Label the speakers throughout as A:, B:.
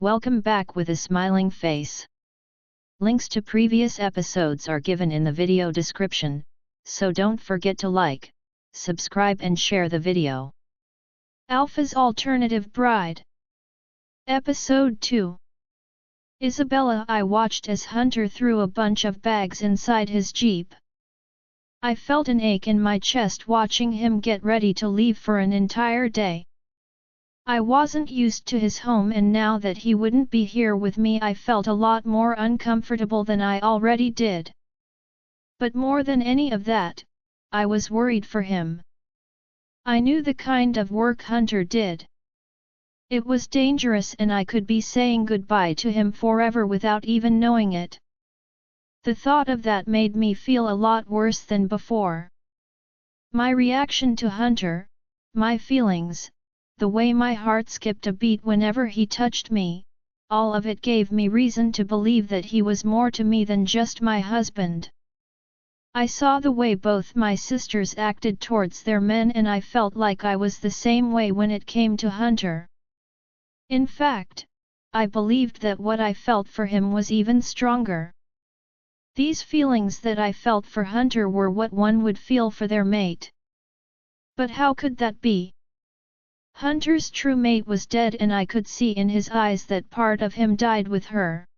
A: Welcome back with a smiling face. Links to previous episodes are given in the video description, so don't forget to like, subscribe and share the video. Alpha's Alternative Bride. Episode 2. Isabella. I watched as Hunter threw a bunch of bags inside his jeep. I felt an ache in my chest watching him get ready to leave for an entire day. I wasn't used to his home, and now that he wouldn't be here with me I felt a lot more uncomfortable than I already did. But more than any of that, I was worried for him. I knew the kind of work Hunter did. It was dangerous and I could be saying goodbye to him forever without even knowing it. The thought of that made me feel a lot worse than before. My reaction to Hunter, my feelings, the way my heart skipped a beat whenever he touched me, all of it gave me reason to believe that he was more to me than just my husband. I saw the way both my sisters acted towards their men and I felt like I was the same way when it came to Hunter. In fact, I believed that what I felt for him was even stronger. These feelings that I felt for Hunter were what one would feel for their mate. But how could that be? Hunter's true mate was dead and I could see in his eyes that part of him died with her.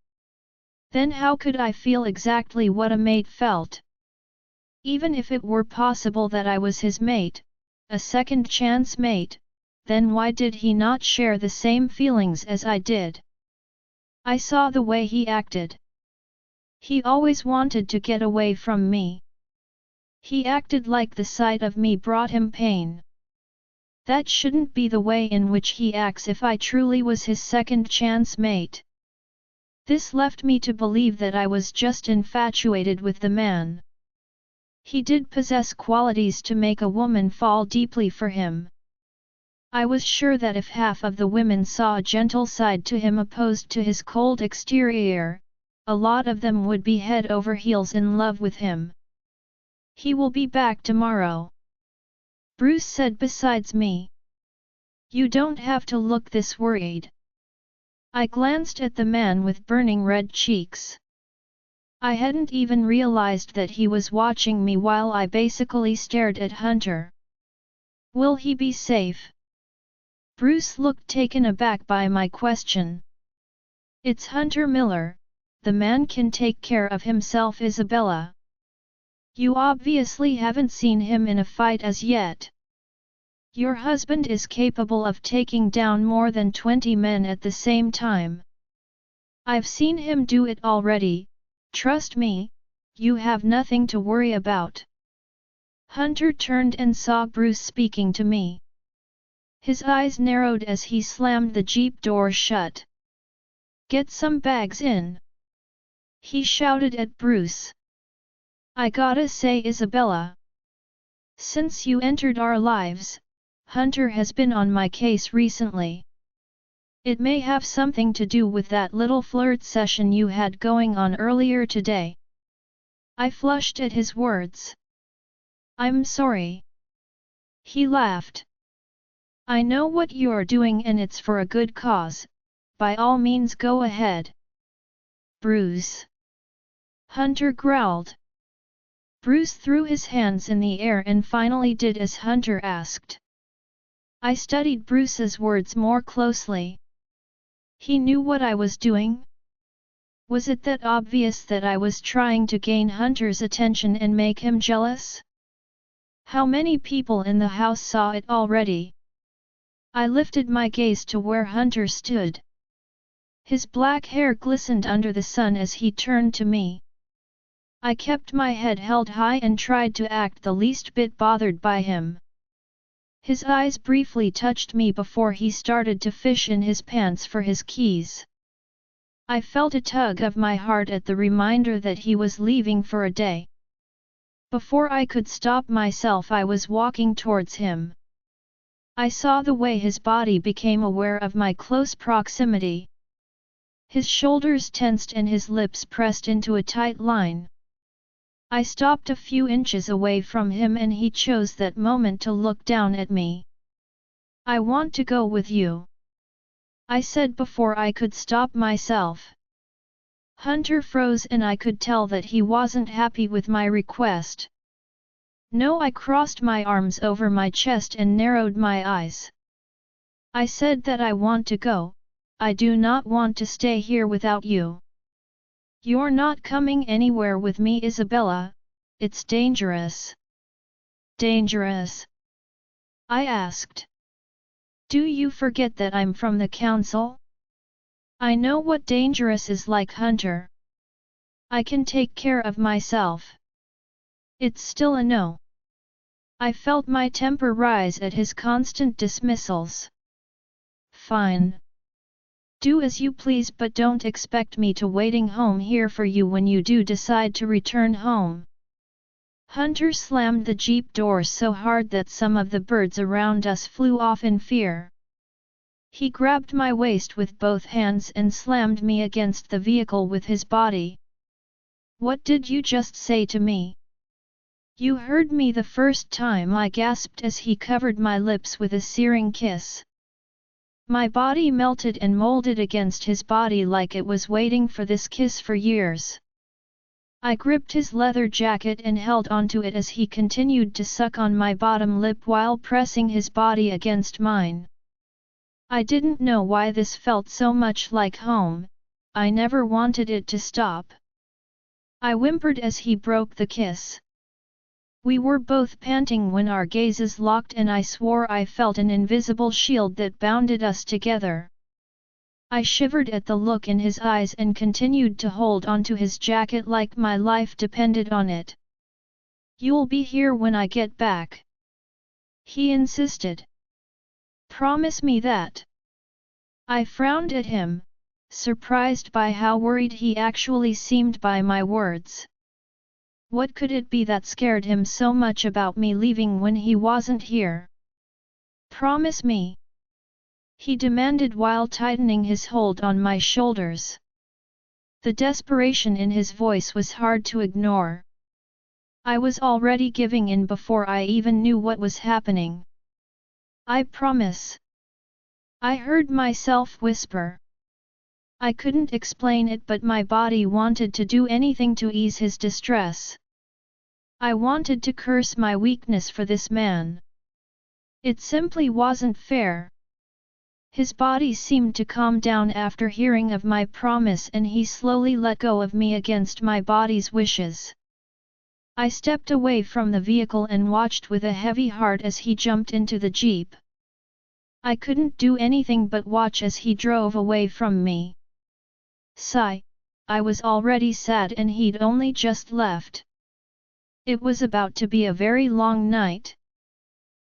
A: Then how could I feel exactly what a mate felt? Even if it were possible that I was his mate, a second chance mate, then why did he not share the same feelings as I did? I saw the way he acted. He always wanted to get away from me. He acted like the sight of me brought him pain. That shouldn't be the way in which he acts if I truly was his second chance mate. This left me to believe that I was just infatuated with the man. He did possess qualities to make a woman fall deeply for him. I was sure that if half of the women saw a gentle side to him opposed to his cold exterior, a lot of them would be head over heels in love with him. He will be back tomorrow, Bruce said besides me. You don't have to look this worried. I glanced at the man with burning red cheeks. I hadn't even realized that he was watching me while I basically stared at Hunter. Will he be safe? Bruce looked taken aback by my question. It's Hunter Miller, the man can take care of himself, Isabella. You obviously haven't seen him in a fight as yet. Your husband is capable of taking down more than 20 men at the same time. I've seen him do it already, trust me, you have nothing to worry about. Hunter turned and saw Bruce speaking to me. His eyes narrowed as he slammed the jeep door shut. Get some bags in, he shouted at Bruce. I gotta say, Isabella, since you entered our lives, Hunter has been on my case recently. It may have something to do with that little flirt session you had going on earlier today. I flushed at his words. I'm sorry. He laughed. I know what you're doing and it's for a good cause, by all means go ahead. Bruce. Hunter growled. Bruce threw his hands in the air and finally did as Hunter asked. I studied Bruce's words more closely. He knew what I was doing? Was it that obvious that I was trying to gain Hunter's attention and make him jealous? How many people in the house saw it already? I lifted my gaze to where Hunter stood. His black hair glistened under the sun as he turned to me. I kept my head held high and tried to act the least bit bothered by him. His eyes briefly touched me before he started to fish in his pants for his keys. I felt a tug of my heart at the reminder that he was leaving for a day. Before I could stop myself, I was walking towards him. I saw the way his body became aware of my close proximity. His shoulders tensed and his lips pressed into a tight line. I stopped a few inches away from him and he chose that moment to look down at me. I want to go with you. I said before I could stop myself. Hunter froze and I could tell that he wasn't happy with my request. No, I crossed my arms over my chest and narrowed my eyes. I said that I want to go, I do not want to stay here without you. You're not coming anywhere with me, Isabella, it's dangerous. Dangerous? I asked. Do you forget that I'm from the council? I know what dangerous is like, Hunter. I can take care of myself. It's still a no. I felt my temper rise at his constant dismissals. Fine. Do as you please, but don't expect me to waiting home here for you when you do decide to return home. Hunter slammed the jeep door so hard that some of the birds around us flew off in fear. He grabbed my waist with both hands and slammed me against the vehicle with his body. What did you just say to me? You heard me the first time, I gasped as he covered my lips with a searing kiss. My body melted and molded against his body like it was waiting for this kiss for years. I gripped his leather jacket and held onto it as he continued to suck on my bottom lip while pressing his body against mine. I didn't know why this felt so much like home, I never wanted it to stop. I whimpered as he broke the kiss. We were both panting when our gazes locked and I swore I felt an invisible shield that bounded us together. I shivered at the look in his eyes and continued to hold onto his jacket like my life depended on it. You'll be here when I get back. He insisted. Promise me that. I frowned at him, surprised by how worried he actually seemed by my words. What could it be that scared him so much about me leaving when he wasn't here? Promise me. He demanded while tightening his hold on my shoulders. The desperation in his voice was hard to ignore. I was already giving in before I even knew what was happening. I promise. I heard myself whisper. I couldn't explain it, but my body wanted to do anything to ease his distress. I wanted to curse my weakness for this man. It simply wasn't fair. His body seemed to calm down after hearing of my promise and he slowly let go of me against my body's wishes. I stepped away from the vehicle and watched with a heavy heart as he jumped into the jeep. I couldn't do anything but watch as he drove away from me. Sigh, I was already sad and he'd only just left. It was about to be a very long night.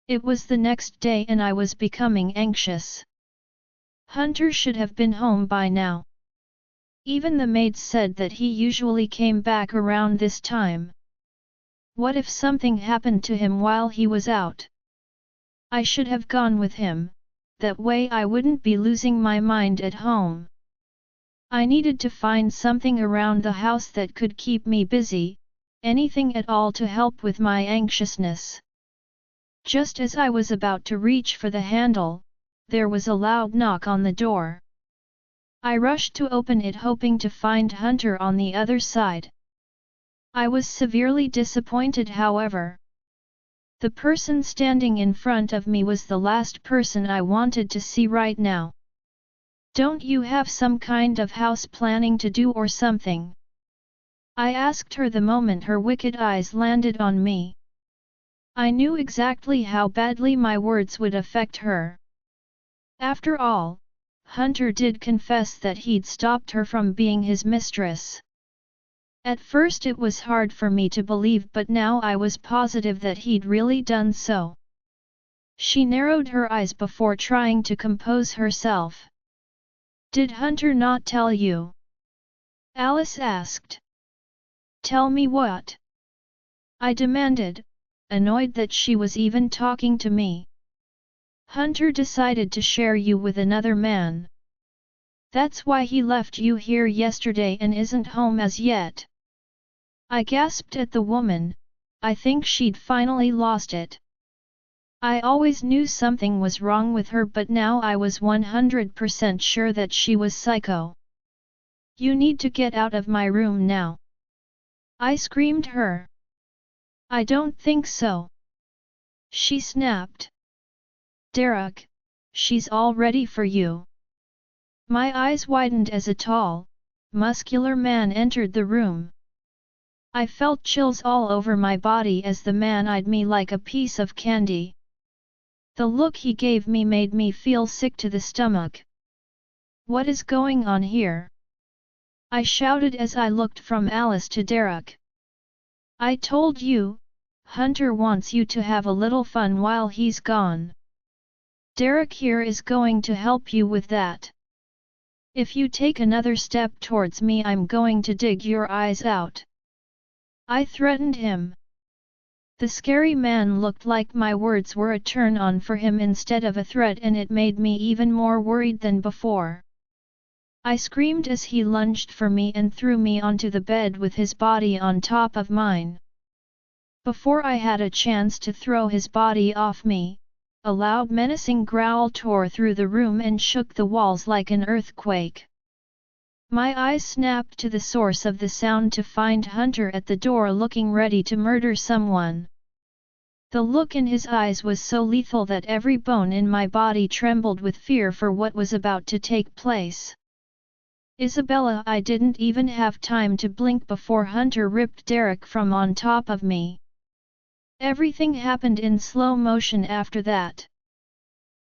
A: It was the next day and I was becoming anxious. Hunter should have been home by now. Even the maids said that he usually came back around this time. What if something happened to him while he was out? I should have gone with him, that way I wouldn't be losing my mind at home. I needed to find something around the house that could keep me busy, anything at all to help with my anxiousness. Just as I was about to reach for the handle, there was a loud knock on the door. I rushed to open it hoping to find Hunter on the other side. I was severely disappointed, however. The person standing in front of me was the last person I wanted to see right now. Don't you have some kind of house planning to do or something? I asked her the moment her wicked eyes landed on me. I knew exactly how badly my words would affect her. After all, Hunter did confess that he'd stopped her from being his mistress. At first it was hard for me to believe, but now I was positive that he'd really done so. She narrowed her eyes before trying to compose herself. Did Hunter not tell you? Alice asked. Tell me what? I demanded, annoyed that she was even talking to me. Hunter decided to share you with another man. That's why he left you here yesterday and isn't home as yet. I gasped at the woman, I think she'd finally lost it. I always knew something was wrong with her, but now I was 100% sure that she was psycho. You need to get out of my room now. I screamed her. I don't think so. She snapped. Derek, she's all ready for you. My eyes widened as a tall, muscular man entered the room. I felt chills all over my body as the man eyed me like a piece of candy. The look he gave me made me feel sick to the stomach. What is going on here? I shouted as I looked from Alice to Derek. I told you, Hunter wants you to have a little fun while he's gone. Derek here is going to help you with that. If you take another step towards me, I'm going to dig your eyes out. I threatened him. The scary man looked like my words were a turn-on for him instead of a threat, and it made me even more worried than before. I screamed as he lunged for me and threw me onto the bed with his body on top of mine. Before I had a chance to throw his body off me, a loud menacing growl tore through the room and shook the walls like an earthquake. My eyes snapped to the source of the sound to find Hunter at the door looking ready to murder someone. The look in his eyes was so lethal that every bone in my body trembled with fear for what was about to take place. Isabella, I didn't even have time to blink before Hunter ripped Derek from on top of me. Everything happened in slow motion after that.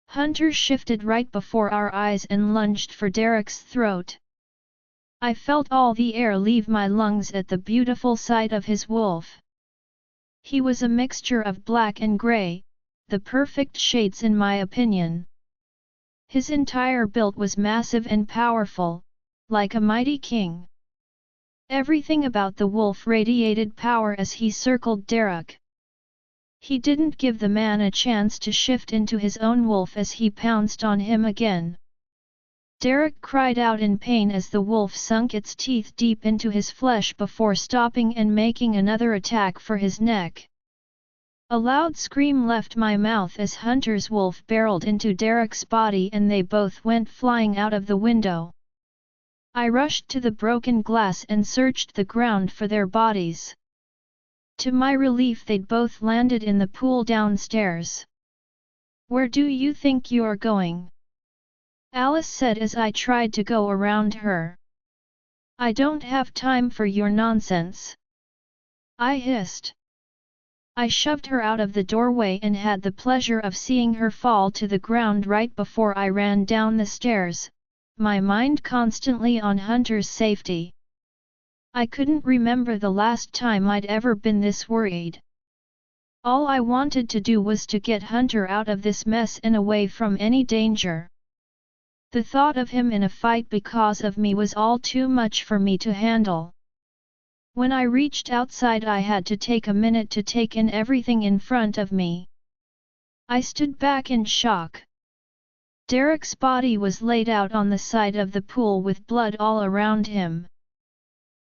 A: Hunter shifted right before our eyes and lunged for Derek's throat. I felt all the air leave my lungs at the beautiful sight of his wolf. He was a mixture of black and grey, the perfect shades in my opinion. His entire build was massive and powerful, like a mighty king. Everything about the wolf radiated power as he circled Derek. He didn't give the man a chance to shift into his own wolf as he pounced on him again. Derek cried out in pain as the wolf sunk its teeth deep into his flesh before stopping and making another attack for his neck. A loud scream left my mouth as Hunter's wolf barreled into Derek's body and they both went flying out of the window. I rushed to the broken glass and searched the ground for their bodies. To my relief, they'd both landed in the pool downstairs. Where do you think you're going? Alice said as I tried to go around her. I don't have time for your nonsense. I hissed. I shoved her out of the doorway and had the pleasure of seeing her fall to the ground right before I ran down the stairs, my mind constantly on Hunter's safety. I couldn't remember the last time I'd ever been this worried. All I wanted to do was to get Hunter out of this mess and away from any danger. The thought of him in a fight because of me was all too much for me to handle. When I reached outside, I had to take a minute to take in everything in front of me. I stood back in shock. Derek's body was laid out on the side of the pool with blood all around him.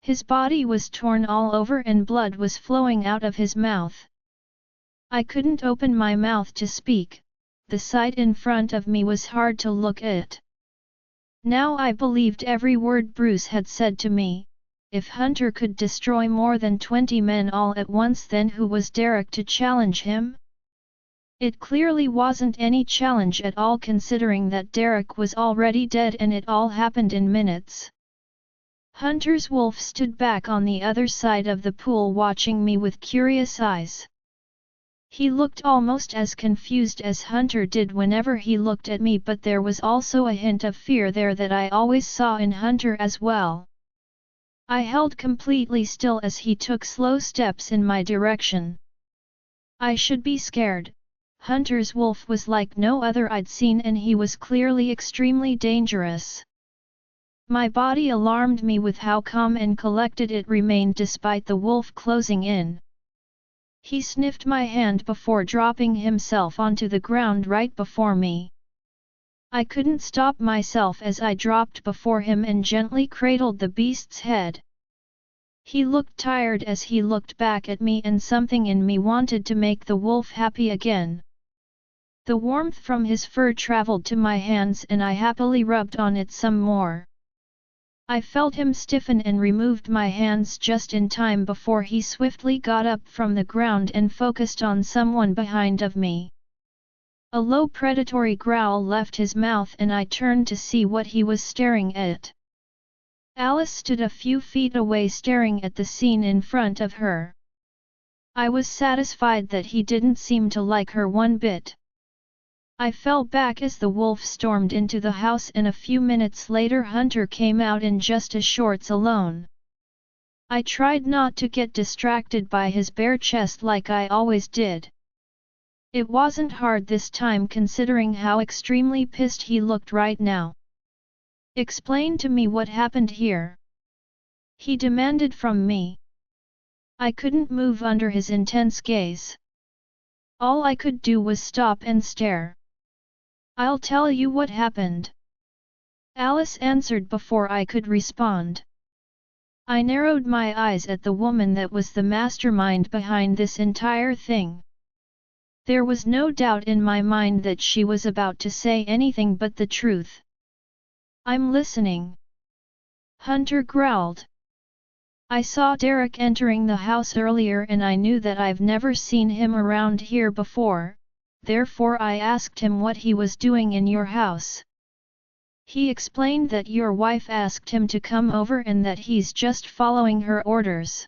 A: His body was torn all over and blood was flowing out of his mouth. I couldn't open my mouth to speak, the sight in front of me was hard to look at. Now I believed every word Bruce had said to me. If Hunter could destroy more than 20 men all at once, then who was Derek to challenge him? It clearly wasn't any challenge at all, considering that Derek was already dead and it all happened in minutes. Hunter's wolf stood back on the other side of the pool watching me with curious eyes. He looked almost as confused as Hunter did whenever he looked at me, but there was also a hint of fear there that I always saw in Hunter as well. I held completely still as he took slow steps in my direction. I should be scared. Hunter's wolf was like no other I'd seen, and he was clearly extremely dangerous. My body alarmed me with how calm and collected it remained despite the wolf closing in. He sniffed my hand before dropping himself onto the ground right before me. I couldn't stop myself as I dropped before him and gently cradled the beast's head. He looked tired as he looked back at me, and something in me wanted to make the wolf happy again. The warmth from his fur traveled to my hands and I happily rubbed on it some more. I felt him stiffen and removed my hands just in time before he swiftly got up from the ground and focused on someone behind of me. A low predatory growl left his mouth and I turned to see what he was staring at. Alice stood a few feet away staring at the scene in front of her. I was satisfied that he didn't seem to like her one bit. I fell back as the wolf stormed into the house and a few minutes later Hunter came out in just his shorts alone. I tried not to get distracted by his bare chest like I always did. It wasn't hard this time considering how extremely pissed he looked right now. "Explain to me what happened here," he demanded from me. I couldn't move under his intense gaze. All I could do was stop and stare. "I'll tell you what happened," Alice answered before I could respond. I narrowed my eyes at the woman that was the mastermind behind this entire thing. There was no doubt in my mind that she was about to say anything but the truth. "I'm listening," Hunter growled. "I saw Derek entering the house earlier and I knew that I've never seen him around here before, therefore I asked him what he was doing in your house. He explained that your wife asked him to come over and that he's just following her orders."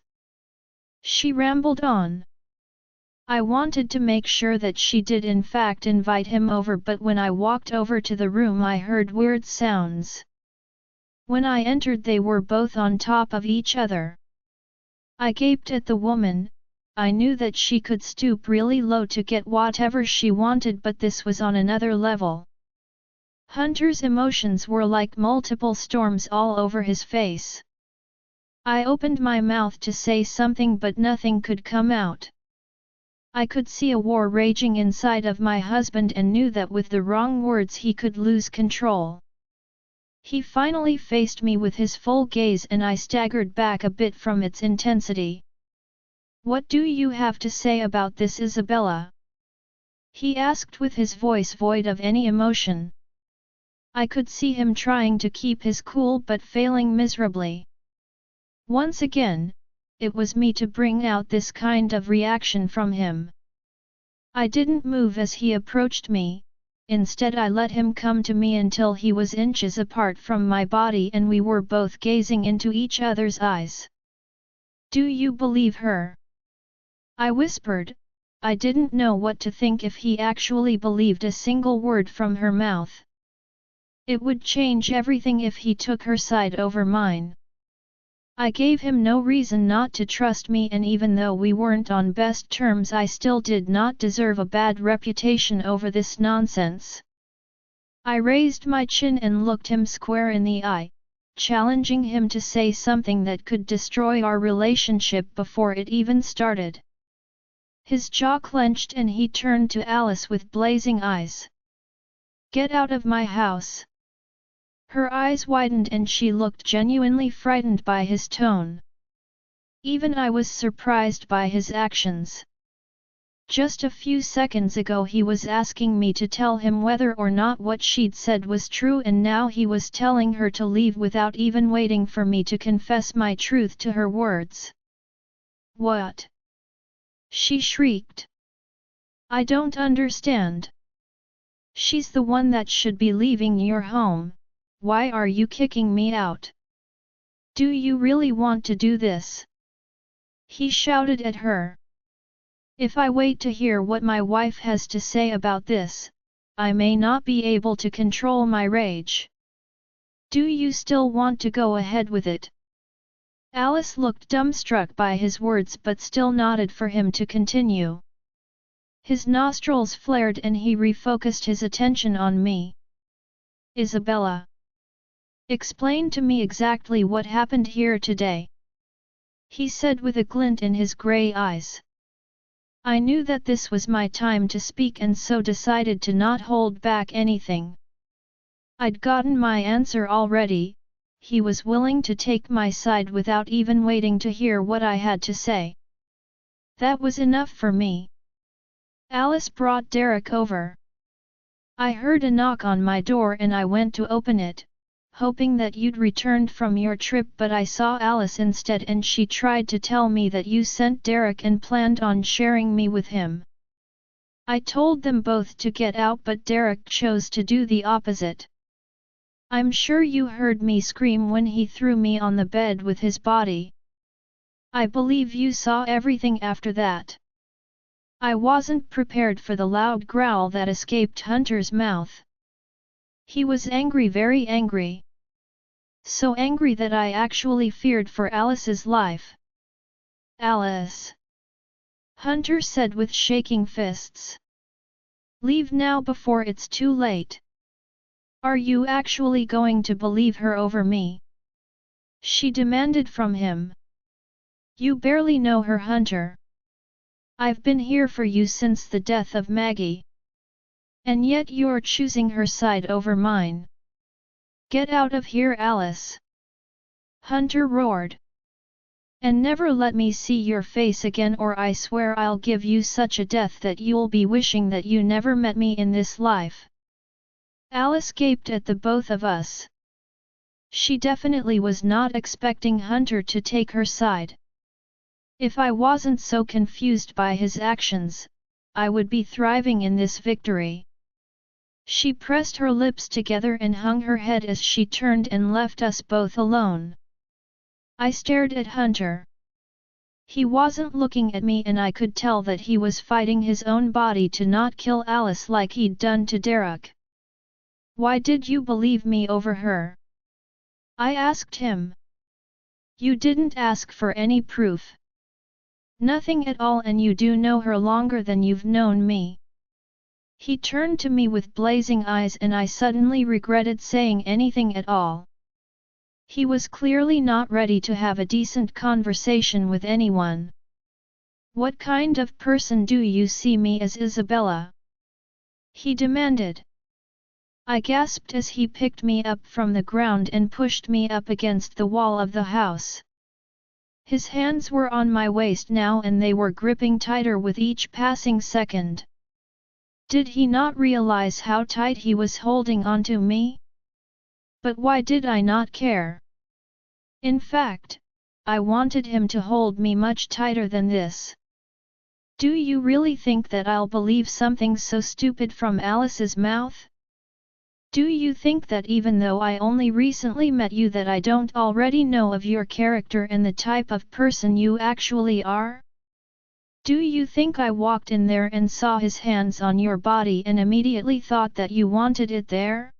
A: She rambled on. I wanted to make sure that she did in fact invite him over, but when I walked over to the room I heard weird sounds. When I entered they were both on top of each other. I gaped at the woman. I knew that she could stoop really low to get whatever she wanted, but this was on another level. Hunter's emotions were like multiple storms all over his face. I opened my mouth to say something but nothing could come out. I could see a war raging inside of my husband and knew that with the wrong words he could lose control. He finally faced me with his full gaze and I staggered back a bit from its intensity. "What do you have to say about this, Isabella?" he asked with his voice void of any emotion. I could see him trying to keep his cool but failing miserably. Once again, it was me to bring out this kind of reaction from him. I didn't move as he approached me, instead I let him come to me until he was inches apart from my body and we were both gazing into each other's eyes. "Do you believe her?" I whispered. I didn't know what to think if he actually believed a single word from her mouth. It would change everything if he took her side over mine. I gave him no reason not to trust me, and even though we weren't on best terms I still did not deserve a bad reputation over this nonsense. I raised my chin and looked him square in the eye, challenging him to say something that could destroy our relationship before it even started. His jaw clenched and he turned to Alice with blazing eyes. "Get out of my house!" Her eyes widened and she looked genuinely frightened by his tone. Even I was surprised by his actions. Just a few seconds ago he was asking me to tell him whether or not what she'd said was true, and now he was telling her to leave without even waiting for me to confess my truth to her words. "What?" she shrieked. "I don't understand. She's the one that should be leaving your home. Why are you kicking me out? Do you really want to do this?" he shouted at her. "If I wait to hear what my wife has to say about this, I may not be able to control my rage. Do you still want to go ahead with it?" Alice looked dumbstruck by his words but still nodded for him to continue. His nostrils flared and he refocused his attention on me. "Isabella, explain to me exactly what happened here today," he said with a glint in his grey eyes. I knew that this was my time to speak and so decided to not hold back anything. I'd gotten my answer already. He was willing to take my side without even waiting to hear what I had to say. That was enough for me. "Alice brought Derek over," I heard a knock on my door and I went to open it, hoping that you'd returned from your trip, but I saw Alice instead and she tried to tell me that you sent Derek and planned on sharing me with him. I told them both to get out, but Derek chose to do the opposite. I'm sure you heard me scream when he threw me on the bed with his body. I believe you saw everything after that. I wasn't prepared for the loud growl that escaped Hunter's mouth. He was angry, very angry. So angry that I actually feared for Alice's life. Alice! Hunter said with shaking fists. Leave now before it's too late. Are you actually going to believe her over me? She demanded from him. You barely know her, Hunter. I've been here for you since the death of Maggie. And yet you're choosing her side over mine. Get out of here, Alice! Hunter roared. And never let me see your face again, or I swear I'll give you such a death that you'll be wishing that you never met me in this life. Alice gaped at the both of us. She definitely was not expecting Hunter to take her side. If I wasn't so confused by his actions, I would be thriving in this victory. She pressed her lips together and hung her head as she turned and left us both alone. I stared at Hunter. He wasn't looking at me and I could tell that he was fighting his own body to not kill Alice like he'd done to Derek. Why did you believe me over her? I asked him. You didn't ask for any proof. Nothing at all, and you do know her longer than you've known me. He turned to me with blazing eyes and I suddenly regretted saying anything at all. He was clearly not ready to have a decent conversation with anyone. What kind of person do you see me as, Isabella? He demanded. I gasped as he picked me up from the ground and pushed me up against the wall of the house. His hands were on my waist now and they were gripping tighter with each passing second. Did he not realize how tight he was holding onto me? But why did I not care? In fact, I wanted him to hold me much tighter than this. Do you really think that I'll believe something so stupid from Alice's mouth? Do you think that even though I only recently met you that I don't already know of your character and the type of person you actually are? Do you think I walked in there and saw his hands on your body and immediately thought that you wanted it there?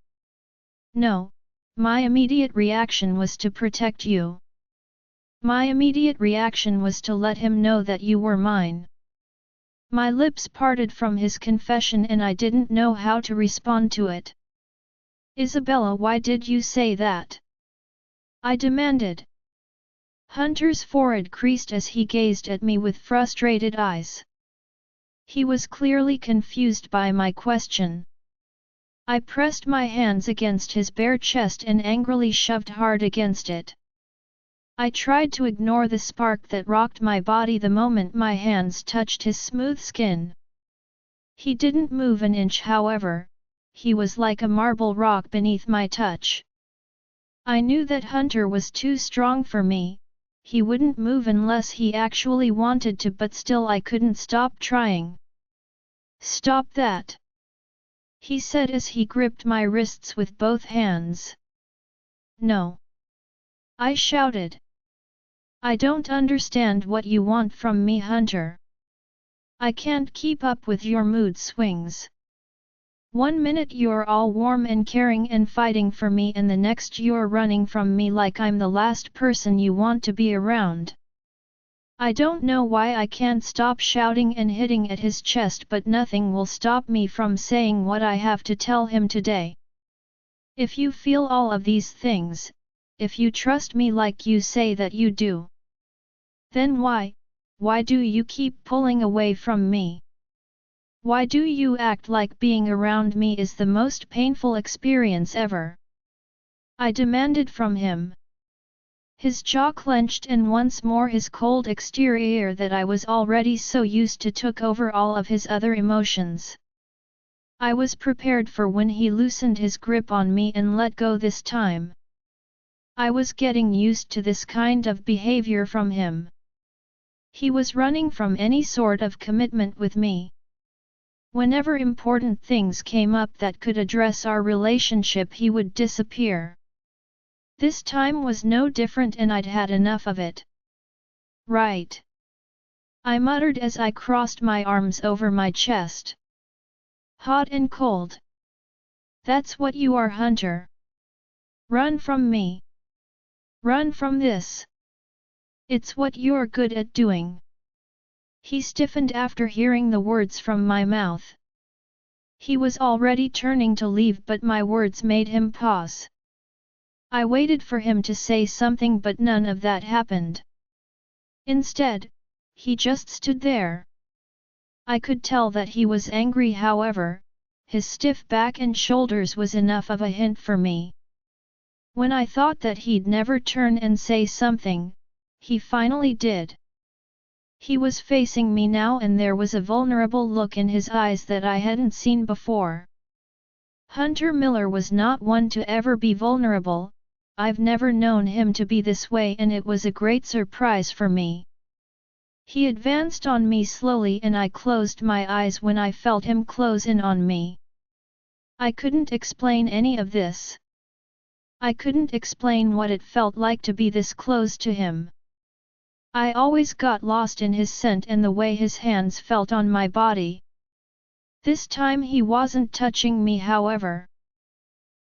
A: No, my immediate reaction was to protect you. My immediate reaction was to let him know that you were mine. My lips parted from his confession and I didn't know how to respond to it. Isabella, why did you say that? I demanded. Hunter's forehead creased as he gazed at me with frustrated eyes. He was clearly confused by my question. I pressed my hands against his bare chest and angrily shoved hard against it. I tried to ignore the spark that rocked my body the moment my hands touched his smooth skin. He didn't move an inch, however. He was like a marble rock beneath my touch. I knew that Hunter was too strong for me. He wouldn't move unless he actually wanted to, but still I couldn't stop trying. Stop that! He said as he gripped my wrists with both hands. No! I shouted. I don't understand what you want from me, Hunter. I can't keep up with your mood swings. 1 minute you're all warm and caring and fighting for me and the next you're running from me like I'm the last person you want to be around. I don't know why I can't stop shouting and hitting at his chest, but nothing will stop me from saying what I have to tell him today. If you feel all of these things, if you trust me like you say that you do, then why do you keep pulling away from me? Why do you act like being around me is the most painful experience ever? I demanded from him. His jaw clenched and once more his cold exterior that I was already so used to took over all of his other emotions. I was prepared for when he loosened his grip on me and let go this time. I was getting used to this kind of behavior from him. He was running from any sort of commitment with me. Whenever important things came up that could address our relationship, he would disappear. This time was no different, and I'd had enough of it. Right. I muttered as I crossed my arms over my chest. Hot and cold. That's what you are, Hunter. Run from me. Run from this. It's what you're good at doing. He stiffened after hearing the words from my mouth. He was already turning to leave, but my words made him pause. I waited for him to say something, but none of that happened. Instead, he just stood there. I could tell that he was angry, however, his stiff back and shoulders was enough of a hint for me. When I thought that he'd never turn and say something, he finally did. He was facing me now, and there was a vulnerable look in his eyes that I hadn't seen before. Hunter Miller was not one to ever be vulnerable. I've never known him to be this way, and it was a great surprise for me. He advanced on me slowly, and I closed my eyes when I felt him close in on me. I couldn't explain any of this. I couldn't explain what it felt like to be this close to him. I always got lost in his scent and the way his hands felt on my body. This time he wasn't touching me, however.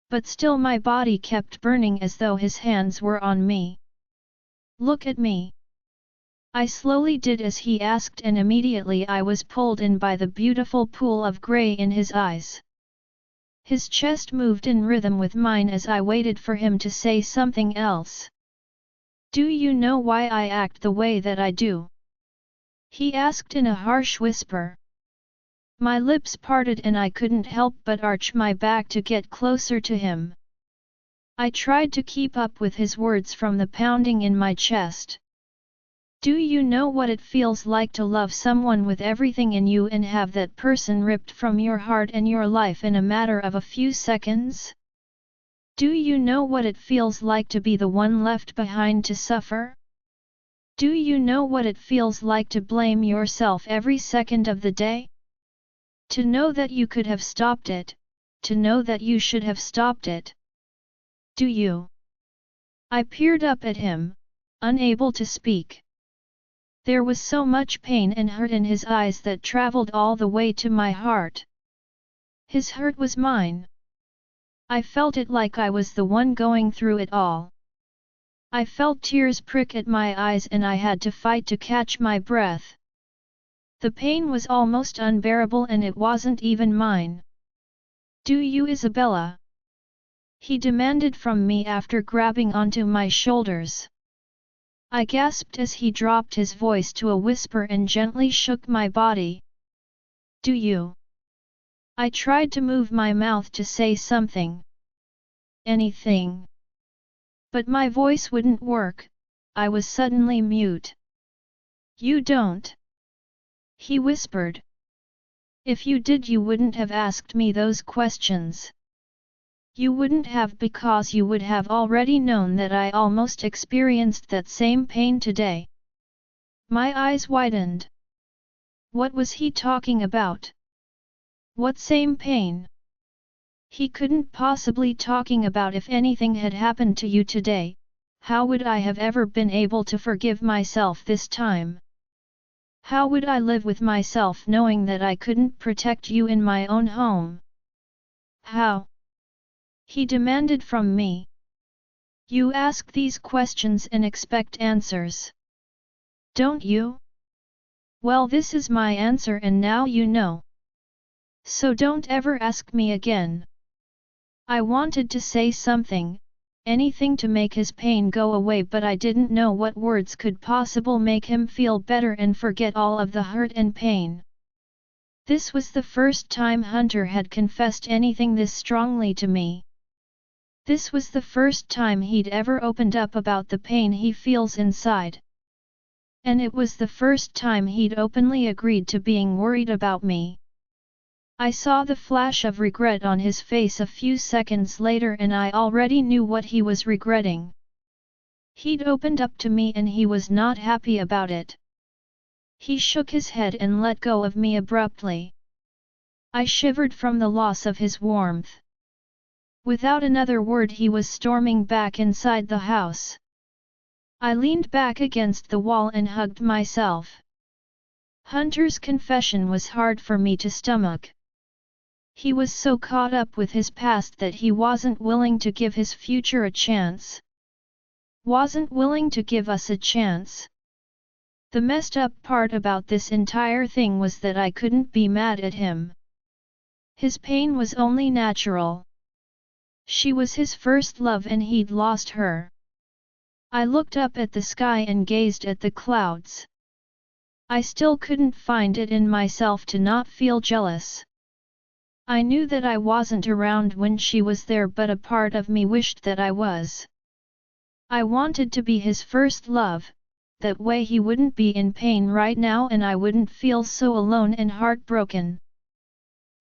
A: But still my body kept burning as though his hands were on me. Look at me. I slowly did as he asked, and immediately I was pulled in by the beautiful pool of grey in his eyes. His chest moved in rhythm with mine as I waited for him to say something else. Do you know why I act the way that I do? He asked in a harsh whisper. My lips parted and I couldn't help but arch my back to get closer to him. I tried to keep up with his words from the pounding in my chest. Do you know what it feels like to love someone with everything in you and have that person ripped from your heart and your life in a matter of a few seconds? Do you know what it feels like to be the one left behind to suffer? Do you know what it feels like to blame yourself every second of the day? To know that you could have stopped it, to know that you should have stopped it. Do you? I peered up at him, unable to speak. There was so much pain and hurt in his eyes that traveled all the way to my heart. His hurt was mine. I felt it like I was the one going through it all. I felt tears prick at my eyes and I had to fight to catch my breath. The pain was almost unbearable and it wasn't even mine. Do you, Isabella? He demanded from me after grabbing onto my shoulders. I gasped as he dropped his voice to a whisper and gently shook my body. Do you? I tried to move my mouth to say something. Anything. But my voice wouldn't work. I was suddenly mute. You don't? He whispered. If you did, you wouldn't have asked me those questions. You wouldn't have, because you would have already known that I almost experienced that same pain today. My eyes widened. What was he talking about? What same pain? He couldn't possibly talking about if anything had happened to you today. How would I have ever been able to forgive myself this time? How would I live with myself knowing that I couldn't protect you in my own home? How? He demanded from me. You ask these questions and expect answers. Don't you? Well, this is my answer and now you know. So don't ever ask me again. I wanted to say something, anything to make his pain go away, but I didn't know what words could possibly make him feel better and forget all of the hurt and pain. This was the first time Hunter had confessed anything this strongly to me. This was the first time he'd ever opened up about the pain he feels inside. And it was the first time he'd openly agreed to being worried about me. I saw the flash of regret on his face a few seconds later and I already knew what he was regretting. He'd opened up to me and he was not happy about it. He shook his head and let go of me abruptly. I shivered from the loss of his warmth. Without another word he was storming back inside the house. I leaned back against the wall and hugged myself. Hunter's confession was hard for me to stomach. He was so caught up with his past that he wasn't willing to give his future a chance. Wasn't willing to give us a chance. The messed up part about this entire thing was that I couldn't be mad at him. His pain was only natural. She was his first love and he'd lost her. I looked up at the sky and gazed at the clouds. I still couldn't find it in myself to not feel jealous. I knew that I wasn't around when she was there, but a part of me wished that I was. I wanted to be his first love, that way he wouldn't be in pain right now and I wouldn't feel so alone and heartbroken.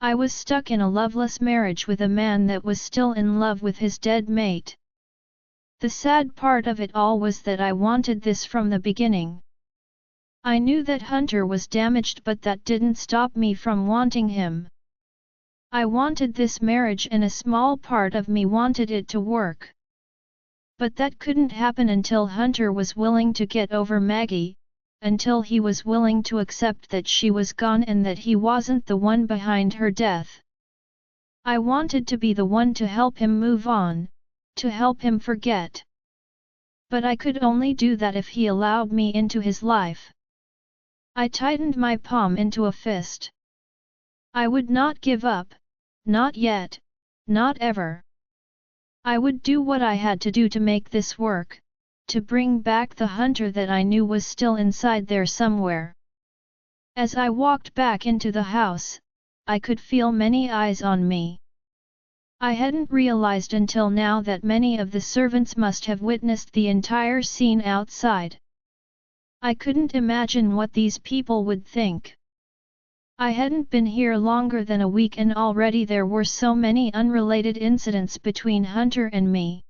A: I was stuck in a loveless marriage with a man that was still in love with his dead mate. The sad part of it all was that I wanted this from the beginning. I knew that Hunter was damaged, but that didn't stop me from wanting him. I wanted this marriage and a small part of me wanted it to work. But that couldn't happen until Hunter was willing to get over Maggie, until he was willing to accept that she was gone and that he wasn't the one behind her death. I wanted to be the one to help him move on, to help him forget. But I could only do that if he allowed me into his life. I tightened my palm into a fist. I would not give up, not yet, not ever. I would do what I had to do to make this work, to bring back the Hunter that I knew was still inside there somewhere. As I walked back into the house, I could feel many eyes on me. I hadn't realized until now that many of the servants must have witnessed the entire scene outside. I couldn't imagine what these people would think. I hadn't been here longer than a week and already there were so many unrelated incidents between Hunter and me.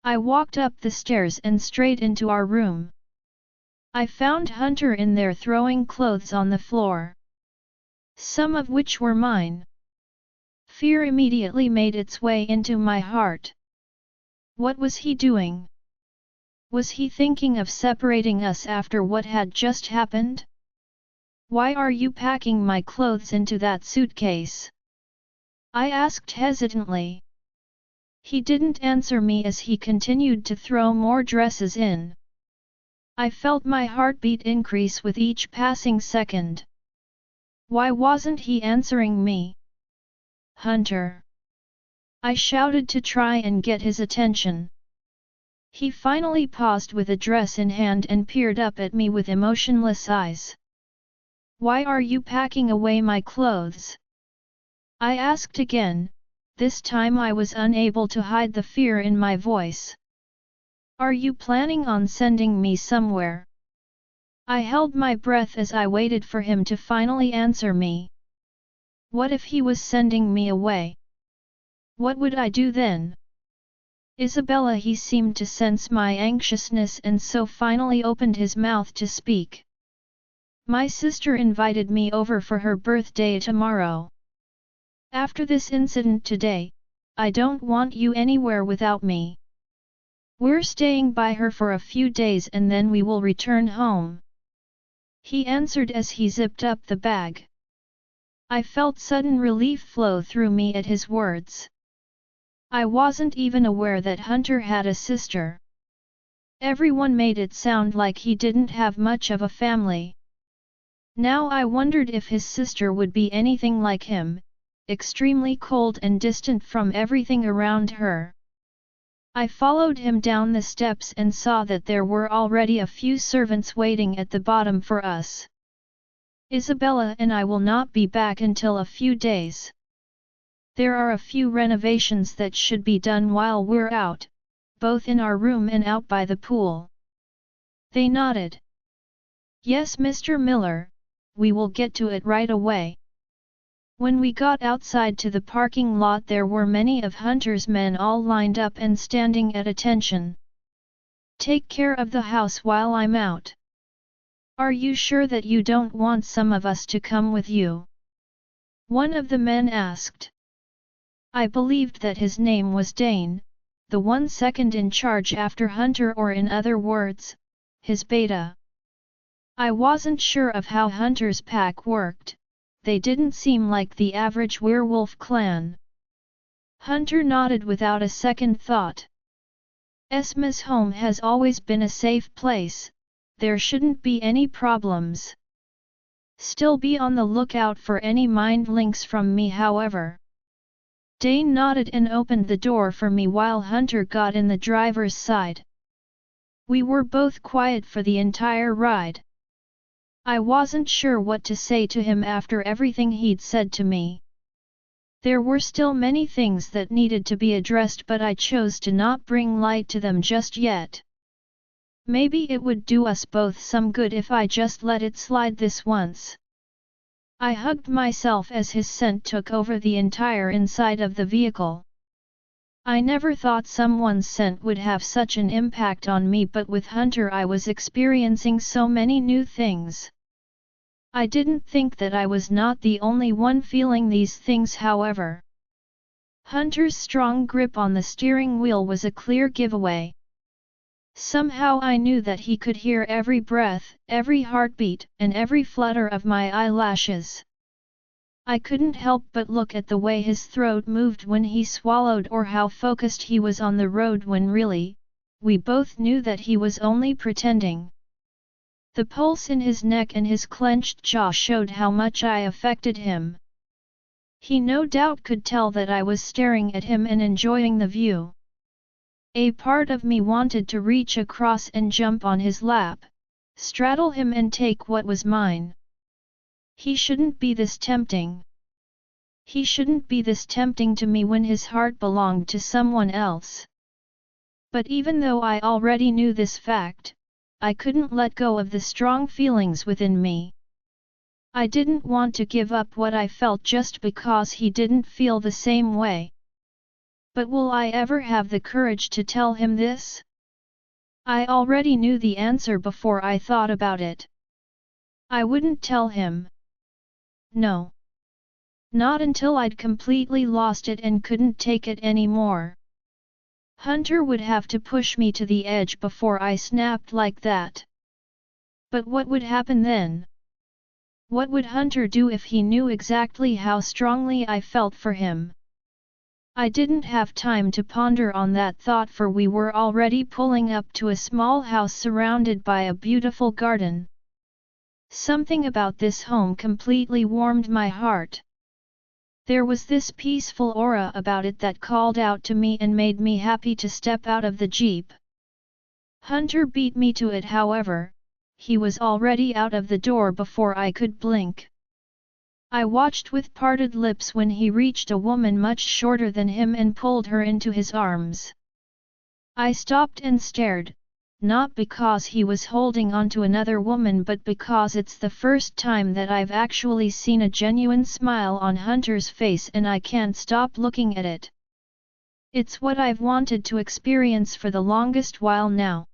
A: I walked up the stairs and straight into our room. I found Hunter in there throwing clothes on the floor. Some of which were mine. Fear immediately made its way into my heart. What was he doing? Was he thinking of separating us after what had just happened? Why are you packing my clothes into that suitcase? I asked hesitantly. He didn't answer me as he continued to throw more dresses in. I felt my heartbeat increase with each passing second. Why wasn't he answering me? Hunter! I shouted to try and get his attention. He finally paused with a dress in hand and peered up at me with emotionless eyes. Why are you packing away my clothes? I asked again, this time I was unable to hide the fear in my voice. Are you planning on sending me somewhere? I held my breath as I waited for him to finally answer me. What if he was sending me away? What would I do then? Isabella, he seemed to sense my anxiousness and so finally opened his mouth to speak. My sister invited me over for her birthday tomorrow. After this incident today, I don't want you anywhere without me. We're staying by her for a few days and then we will return home. He answered as he zipped up the bag. I felt sudden relief flow through me at his words. I wasn't even aware that Hunter had a sister. Everyone made it sound like he didn't have much of a family. Now I wondered if his sister would be anything like him, extremely cold and distant from everything around her. I followed him down the steps and saw that there were already a few servants waiting at the bottom for us. Isabella and I will not be back until a few days. There are a few renovations that should be done while we're out, both in our room and out by the pool. They nodded. Yes, Mr. Miller, we will get to it right away. When we got outside to the parking lot, there were many of Hunter's men all lined up and standing at attention. "Take care of the house while I'm out. Are you sure that you don't want some of us to come with you?" one of the men asked. I believed that his name was Dane, the one second in charge after Hunter, or in other words, his beta. I wasn't sure of how Hunter's pack worked. They didn't seem like the average werewolf clan. Hunter nodded without a second thought. Esma's home has always been a safe place. There shouldn't be any problems. Still be on the lookout for any mind links from me, however. Dane nodded and opened the door for me while Hunter got in the driver's side. We were both quiet for the entire ride. I wasn't sure what to say to him after everything he'd said to me. There were still many things that needed to be addressed, but I chose to not bring light to them just yet. Maybe it would do us both some good if I just let it slide this once. I hugged myself as his scent took over the entire inside of the vehicle. I never thought someone's scent would have such an impact on me, but with Hunter I was experiencing so many new things. I didn't think that I was not the only one feeling these things, however. Hunter's strong grip on the steering wheel was a clear giveaway. Somehow I knew that he could hear every breath, every heartbeat, and every flutter of my eyelashes. I couldn't help but look at the way his throat moved when he swallowed, or how focused he was on the road when really, we both knew that he was only pretending. The pulse in his neck and his clenched jaw showed how much I affected him. He no doubt could tell that I was staring at him and enjoying the view. A part of me wanted to reach across and jump on his lap, straddle him and take what was mine. He shouldn't be this tempting. He shouldn't be this tempting to me when his heart belonged to someone else. But even though I already knew this fact, I couldn't let go of the strong feelings within me. I didn't want to give up what I felt just because he didn't feel the same way. But will I ever have the courage to tell him this? I already knew the answer before I thought about it. I wouldn't tell him. No. Not until I'd completely lost it and couldn't take it anymore. Hunter would have to push me to the edge before I snapped like that. But what would happen then? What would Hunter do if he knew exactly how strongly I felt for him? I didn't have time to ponder on that thought, for we were already pulling up to a small house surrounded by a beautiful garden. Something about this home completely warmed my heart. There was this peaceful aura about it that called out to me and made me happy to step out of the jeep. Hunter beat me to it, however. He was already out of the door before I could blink. I watched with parted lips when he reached a woman much shorter than him and pulled her into his arms. I stopped and stared, not because he was holding onto another woman, but because it's the first time that I've actually seen a genuine smile on Hunter's face, and I can't stop looking at it. It's what I've wanted to experience for the longest while now.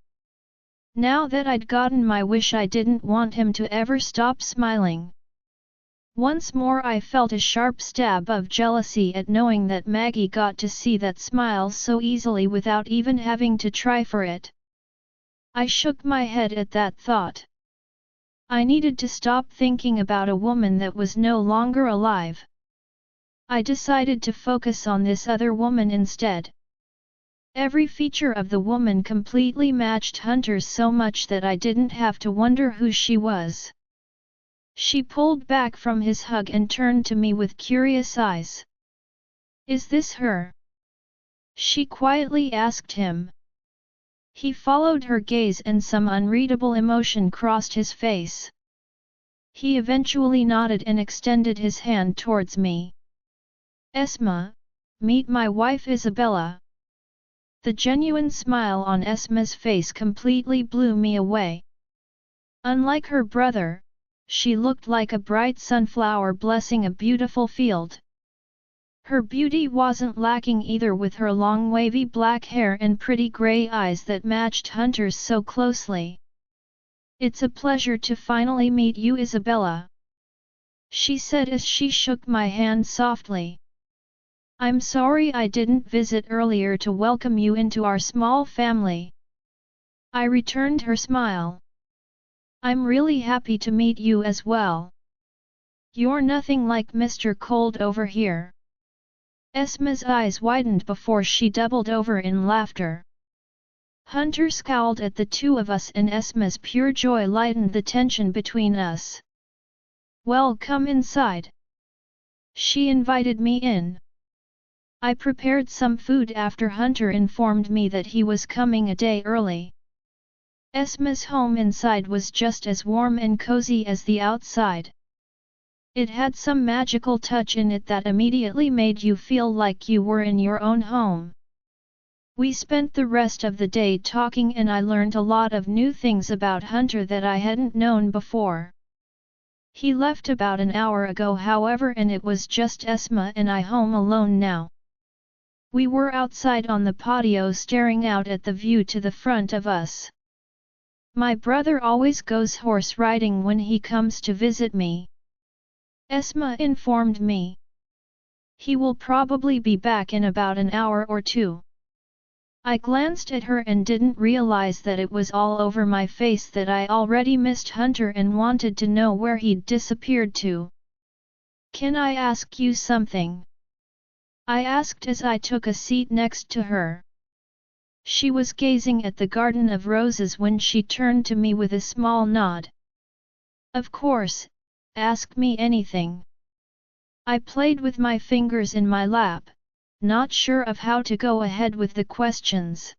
A: Now that I'd gotten my wish, I didn't want him to ever stop smiling. Once more I felt a sharp stab of jealousy at knowing that Maggie got to see that smile so easily without even having to try for it. I shook my head at that thought. I needed to stop thinking about a woman that was no longer alive. I decided to focus on this other woman instead. Every feature of the woman completely matched Hunter's, so much that I didn't have to wonder who she was. She pulled back from his hug and turned to me with curious eyes. "Is this her?" she quietly asked him. He followed her gaze and some unreadable emotion crossed his face. He eventually nodded and extended his hand towards me. "Esma, meet my wife Isabella." The genuine smile on Esma's face completely blew me away. Unlike her brother, she looked like a bright sunflower blessing a beautiful field. Her beauty wasn't lacking either, with her long wavy black hair and pretty grey eyes that matched Hunter's so closely. "It's a pleasure to finally meet you, Isabella," she said as she shook my hand softly. "I'm sorry I didn't visit earlier to welcome you into our small family." I returned her smile. "I'm really happy to meet you as well. You're nothing like Mr. Cold over here." Esma's eyes widened before she doubled over in laughter. Hunter scowled at the two of us, and Esma's pure joy lightened the tension between us. "Well, come inside." She invited me in. I prepared some food after Hunter informed me that he was coming a day early. Esma's home inside was just as warm and cozy as the outside. It had some magical touch in it that immediately made you feel like you were in your own home. We spent the rest of the day talking, and I learned a lot of new things about Hunter that I hadn't known before. He left about an hour ago, however, and it was just Esma and I home alone now. We were outside on the patio staring out at the view to the front of us. "My brother always goes horse riding when he comes to visit me," Esma informed me. "He will probably be back in about an hour or two." I glanced at her and didn't realize that it was all over my face that I already missed Hunter and wanted to know where he'd disappeared to. "Can I ask you something?" I asked as I took a seat next to her. She was gazing at the garden of roses when she turned to me with a small nod. "Of course, ask me anything." I played with my fingers in my lap, not sure of how to go ahead with the questions.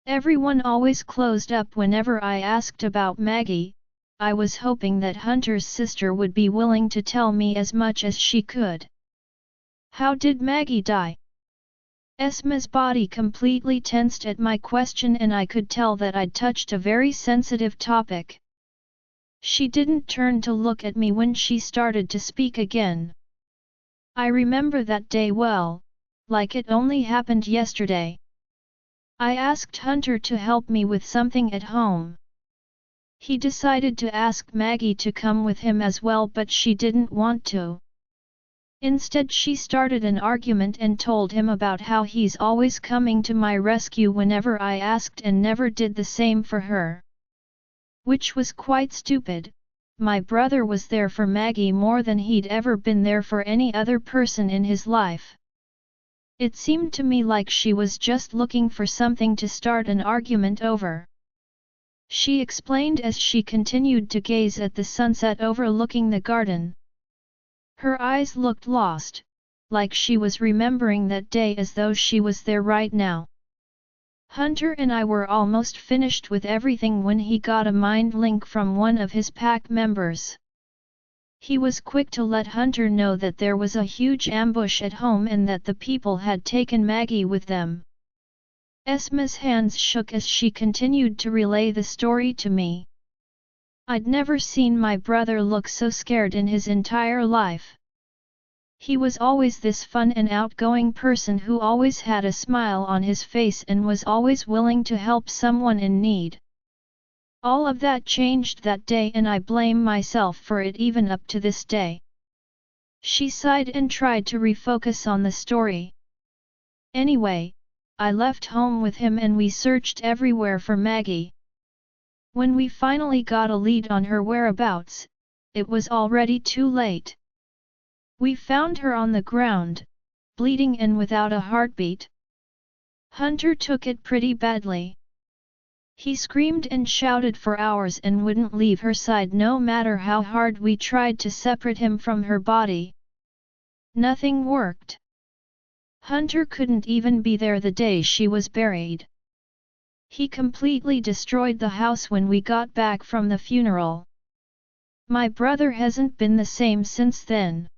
A: Everyone always closed up whenever I asked about Maggie. I was hoping that Hunter's sister would be willing to tell me as much as she could. "How did Maggie die?" Esma's body completely tensed at my question, and I could tell that I'd touched a very sensitive topic. She didn't turn to look at me when she started to speak again. I remember that day well, like it only happened yesterday. I asked Hunter to help me with something at home. He decided to ask Maggie to come with him as well, but she didn't want to. Instead, she started an argument and told him about how he's always coming to my rescue whenever I asked and never did the same for her. Which was quite stupid. My brother was there for Maggie more than he'd ever been there for any other person in his life. It seemed to me like she was just looking for something to start an argument over. She explained as she continued to gaze at the sunset overlooking the garden. Her eyes looked lost, like she was remembering that day as though she was there right now. Hunter and I were almost finished with everything when he got a mind link from one of his pack members. He was quick to let Hunter know that there was a huge ambush at home and that the people had taken Maggie with them. Esma's hands shook as she continued to relay the story to me. I'd never seen my brother look so scared in his entire life. He was always this fun and outgoing person who always had a smile on his face and was always willing to help someone in need. All of that changed that day, and I blame myself for it even up to this day. She sighed and tried to refocus on the story. Anyway, I left home with him and we searched everywhere for Maggie. When we finally got a lead on her whereabouts, it was already too late. We found her on the ground, bleeding and without a heartbeat. Hunter took it pretty badly. He screamed and shouted for hours and wouldn't leave her side no matter how hard we tried to separate him from her body. Nothing worked. Hunter couldn't even be there the day she was buried. He completely destroyed the house when we got back from the funeral. My brother hasn't been the same since then.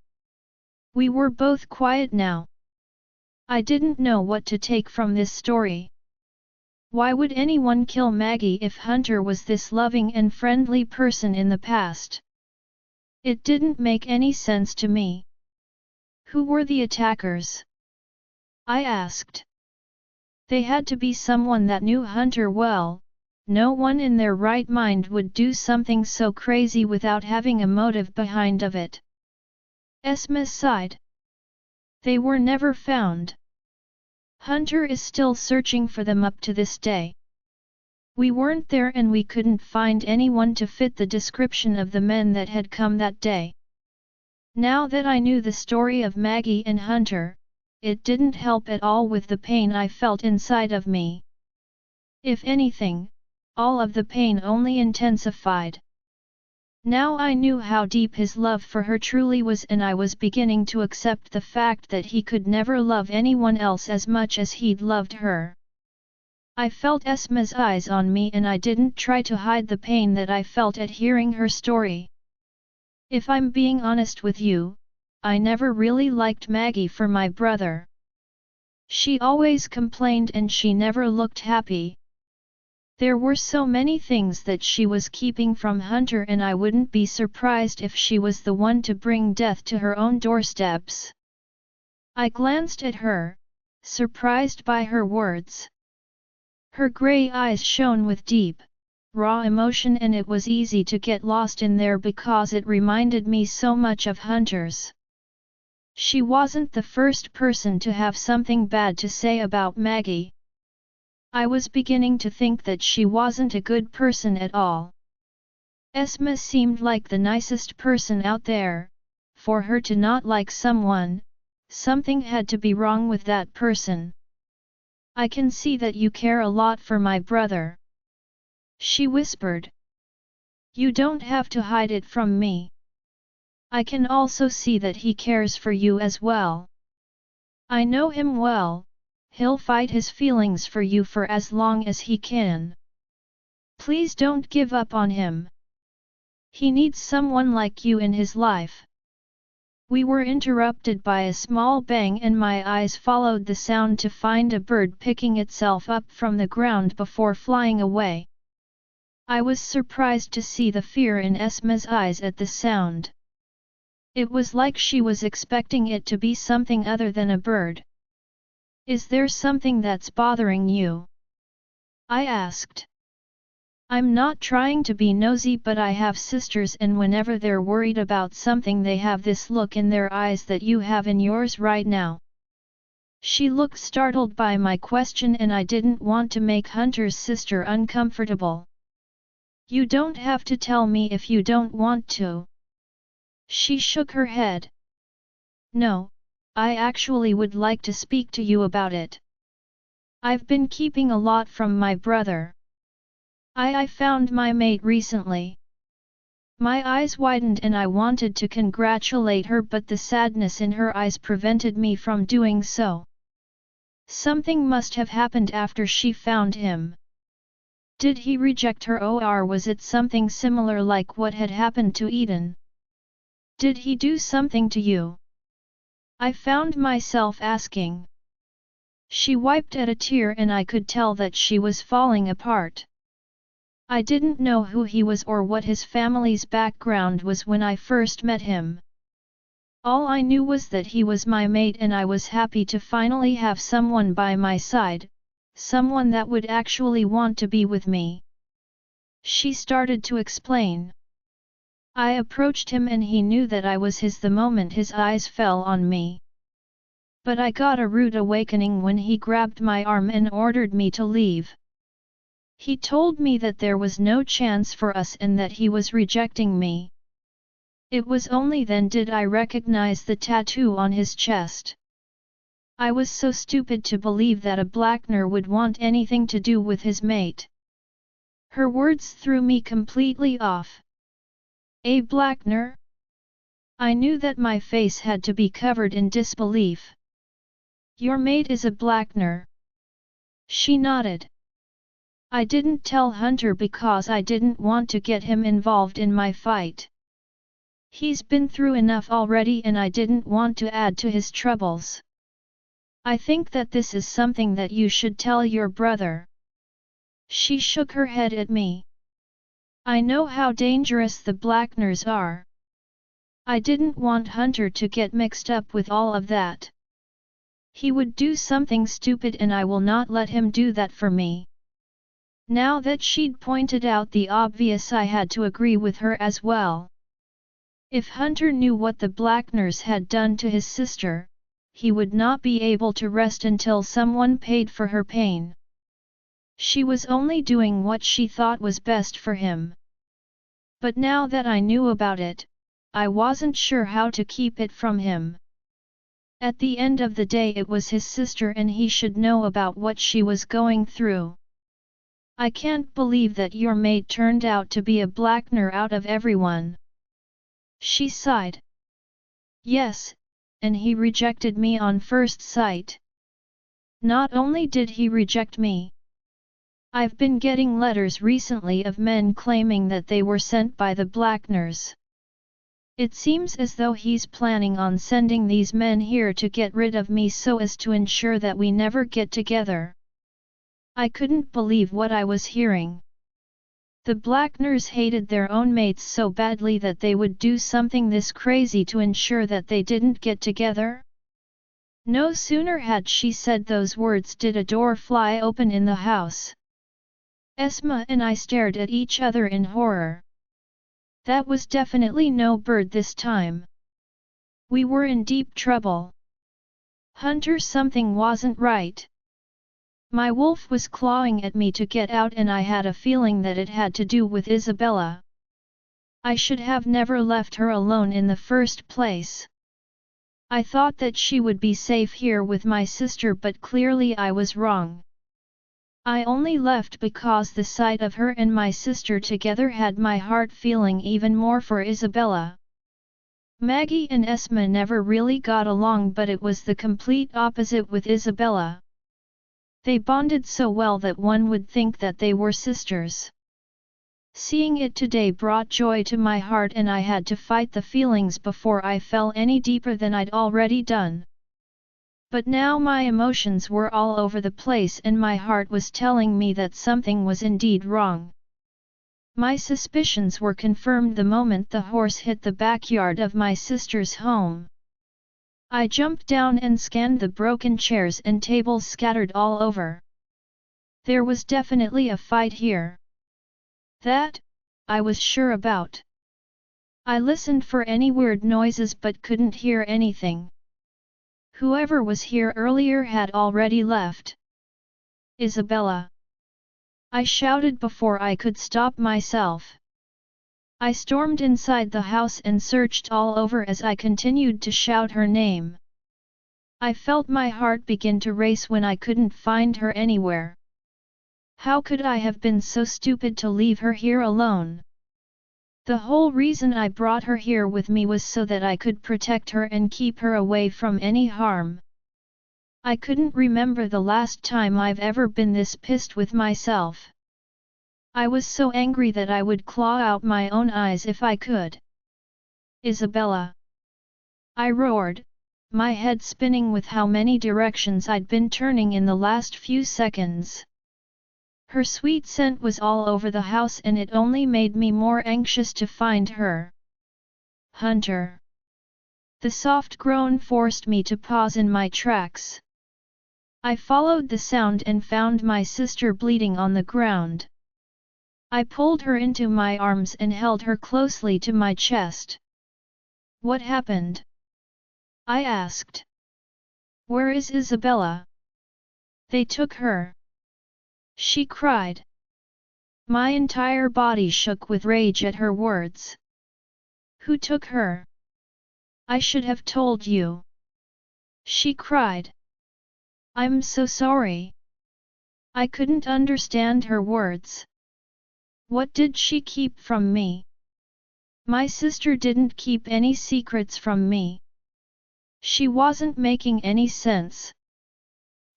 A: We were both quiet now. I didn't know what to take from this story. Why would anyone kill Maggie if Hunter was this loving and friendly person in the past? It didn't make any sense to me. Who were the attackers? I asked. They had to be someone that knew Hunter well. No one in their right mind would do something so crazy without having a motive behind of it. Esma sighed. They were never found. Hunter is still searching for them up to this day. We weren't there and we couldn't find anyone to fit the description of the men that had come that day. Now that I knew the story of Maggie and Hunter, it didn't help at all with the pain I felt inside of me. If anything, all of the pain only intensified. Now I knew how deep his love for her truly was, and I was beginning to accept the fact that he could never love anyone else as much as he'd loved her. I felt Esma's eyes on me and I didn't try to hide the pain that I felt at hearing her story. If I'm being honest with you, I never really liked Maggie for my brother. She always complained and she never looked happy. There were so many things that she was keeping from Hunter, and I wouldn't be surprised if she was the one to bring death to her own doorsteps. I glanced at her, surprised by her words. Her grey eyes shone with deep, raw emotion, and it was easy to get lost in there because it reminded me so much of Hunter's. She wasn't the first person to have something bad to say about Maggie. I was beginning to think that she wasn't a good person at all. Esma seemed like the nicest person out there. For her to not like someone, something had to be wrong with that person. I can see that you care a lot for my brother, she whispered. You don't have to hide it from me. I can also see that he cares for you as well. I know him well. He'll fight his feelings for you for as long as he can. Please don't give up on him. He needs someone like you in his life. We were interrupted by a small bang and my eyes followed the sound to find a bird picking itself up from the ground before flying away. I was surprised to see the fear in Esma's eyes at the sound. It was like she was expecting it to be something other than a bird. Is there something that's bothering you? I asked. I'm not trying to be nosy, but I have sisters, and whenever they're worried about something they have this look in their eyes that you have in yours right now. She looked startled by my question and I didn't want to make Hunter's sister uncomfortable. You don't have to tell me if you don't want to. She shook her head. No, I actually would like to speak to you about it. I've been keeping a lot from my brother. I found my mate recently. My eyes widened and I wanted to congratulate her, but the sadness in her eyes prevented me from doing so. Something must have happened after she found him. Did he reject her, or was it something similar like what had happened to Eden? Did he do something to you? I found myself asking. She wiped at a tear and I could tell that she was falling apart. I didn't know who he was or what his family's background was when I first met him. All I knew was that he was my mate and I was happy to finally have someone by my side, someone that would actually want to be with me. She started to explain. I approached him and he knew that I was his the moment his eyes fell on me. But I got a rude awakening when he grabbed my arm and ordered me to leave. He told me that there was no chance for us and that he was rejecting me. It was only then did I recognize the tattoo on his chest. I was so stupid to believe that a Blackner would want anything to do with his mate. Her words threw me completely off. A Blackner? I knew that my face had to be covered in disbelief. Your mate is a Blackner. She nodded. I didn't tell Hunter because I didn't want to get him involved in my fight. He's been through enough already and I didn't want to add to his troubles. I think that this is something that you should tell your brother. She shook her head at me. I know how dangerous the Blackners are. I didn't want Hunter to get mixed up with all of that. He would do something stupid and I will not let him do that for me. Now that she'd pointed out the obvious, I had to agree with her as well. If Hunter knew what the Black Nurse had done to his sister, he would not be able to rest until someone paid for her pain. She was only doing what she thought was best for him. But now that I knew about it, I wasn't sure how to keep it from him. At the end of the day, it was his sister and he should know about what she was going through. I can't believe that your maid turned out to be a Blackner out of everyone. She sighed. Yes, and he rejected me on first sight. Not only did he reject me, I've been getting letters recently of men claiming that they were sent by the Blackners. It seems as though he's planning on sending these men here to get rid of me so as to ensure that we never get together. I couldn't believe what I was hearing. The Blackners hated their own mates so badly that they would do something this crazy to ensure that they didn't get together? No sooner had she said those words did a door fly open in the house. Esma and I stared at each other in horror. That was definitely no bird this time. We were in deep trouble. Hunter, something wasn't right. My wolf was clawing at me to get out and I had a feeling that it had to do with Isabella. I should have never left her alone in the first place. I thought that she would be safe here with my sister, but clearly I was wrong. I only left because the sight of her and my sister together had my heart feeling even more for Isabella. Maggie and Esma never really got along, but it was the complete opposite with Isabella. They bonded so well that one would think that they were sisters. Seeing it today brought joy to my heart and I had to fight the feelings before I fell any deeper than I'd already done. But now my emotions were all over the place and my heart was telling me that something was indeed wrong. My suspicions were confirmed the moment the horse hit the backyard of my sister's home. I jumped down and scanned the broken chairs and tables scattered all over. There was definitely a fight here. That, I was sure about. I listened for any weird noises but couldn't hear anything. Whoever was here earlier had already left. Isabella! I shouted before I could stop myself. I stormed inside the house and searched all over as I continued to shout her name. I felt my heart begin to race when I couldn't find her anywhere. How could I have been so stupid to leave her here alone? The whole reason I brought her here with me was so that I could protect her and keep her away from any harm. I couldn't remember the last time I've ever been this pissed with myself. I was so angry that I would claw out my own eyes if I could. Isabella! I roared, my head spinning with how many directions I'd been turning in the last few seconds. Her sweet scent was all over the house and it only made me more anxious to find her. Hunter! The soft groan forced me to pause in my tracks. I followed the sound and found my sister bleeding on the ground. I pulled her into my arms and held her closely to my chest. What happened? I asked. Where is Isabella? They took her. She cried. My entire body shook with rage at her words. Who took her? I should have told you. She cried. I'm so sorry. I couldn't understand her words. What did she keep from me? My sister didn't keep any secrets from me. She wasn't making any sense.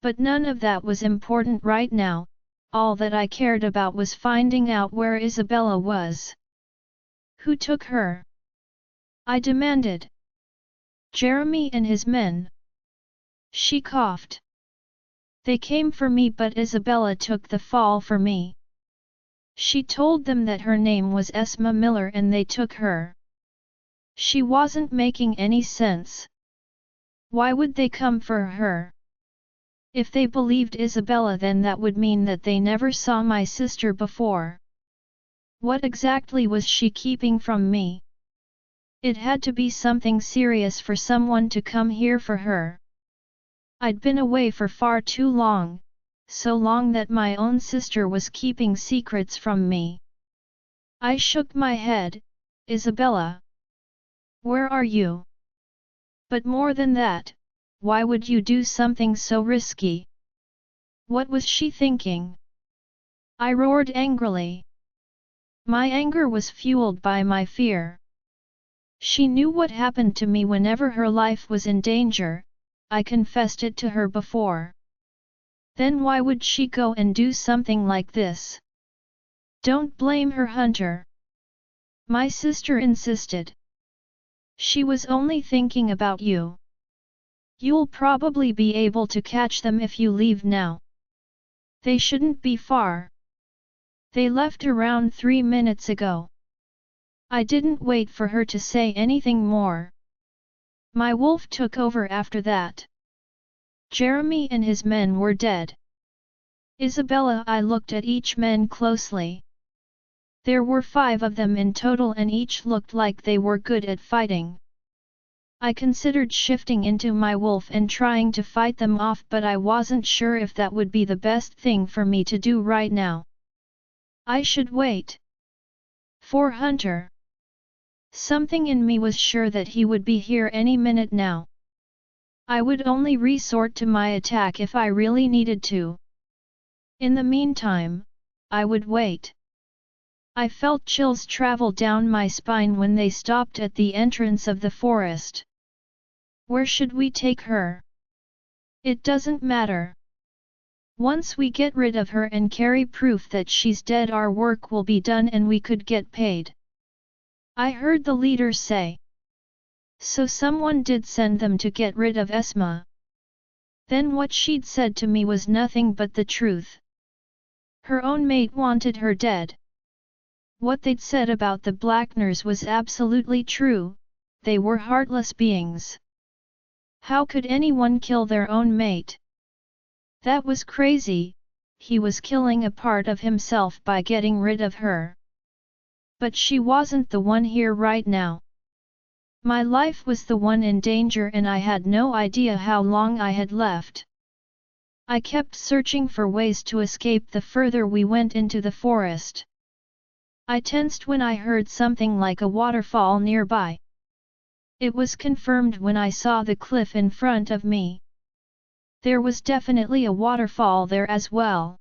A: But none of that was important right now, all that I cared about was finding out where Isabella was. Who took her? I demanded. Jeremy and his men. She coughed. They came for me but Isabella took the fall for me. She told them that her name was Esma Miller and they took her. She wasn't making any sense. Why would they come for her? If they believed Isabella, then that would mean that they never saw my sister before. What exactly was she keeping from me? It had to be something serious for someone to come here for her. I'd been away for far too long, so long that my own sister was keeping secrets from me. I shook my head. Isabella, where are you? But more than that, why would you do something so risky? What was she thinking? I roared angrily. My anger was fueled by my fear. She knew what happened to me whenever her life was in danger. I confessed it to her before. Then why would she go and do something like this? Don't blame her, Hunter. My sister insisted. She was only thinking about you. You'll probably be able to catch them if you leave now. They shouldn't be far. They left around 3 minutes ago. I didn't wait for her to say anything more. My wolf took over after that. Jeremy and his men were dead. Isabella, I looked at each man closely. There were 5 of them in total and each looked like they were good at fighting. I considered shifting into my wolf and trying to fight them off, but I wasn't sure if that would be the best thing for me to do right now. I should wait for Hunter. Something in me was sure that he would be here any minute now. I would only resort to my attack if I really needed to. In the meantime, I would wait. I felt chills travel down my spine when they stopped at the entrance of the forest. Where should we take her? It doesn't matter. Once we get rid of her and carry proof that she's dead, our work will be done and we could get paid. I heard the leader say. So someone did send them to get rid of Esma. Then what she'd said to me was nothing but the truth. Her own mate wanted her dead. What they'd said about the Blackners was absolutely true. They were heartless beings. How could anyone kill their own mate? That was crazy. He was killing a part of himself by getting rid of her. But she wasn't the one here right now. My life was the one in danger and I had no idea how long I had left. I kept searching for ways to escape the further we went into the forest. I tensed when I heard something like a waterfall nearby. It was confirmed when I saw the cliff in front of me. There was definitely a waterfall there as well.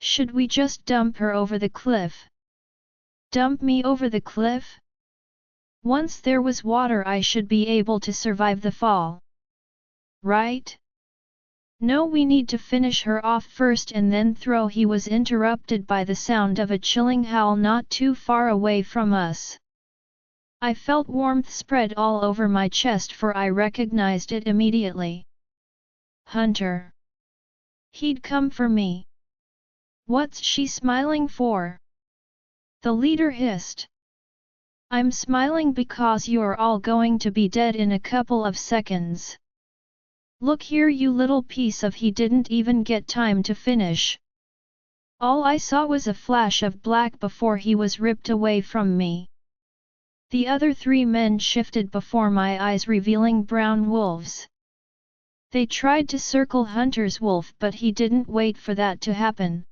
A: Should we just dump her over the cliff? Dump me over the cliff? Once there was water, I should be able to survive the fall. Right? No, we need to finish her off first and then throw. He was interrupted by the sound of a chilling howl not too far away from us. I felt warmth spread all over my chest, for I recognized it immediately. Hunter. He'd come for me. What's she smiling for? The leader hissed. I'm smiling because you're all going to be dead in a couple of seconds. Look here, you little piece of. He didn't even get time to finish. All I saw was a flash of black before he was ripped away from me. The other 3 men shifted before my eyes, revealing brown wolves. They tried to circle Hunter's wolf, but he didn't wait for that to happen.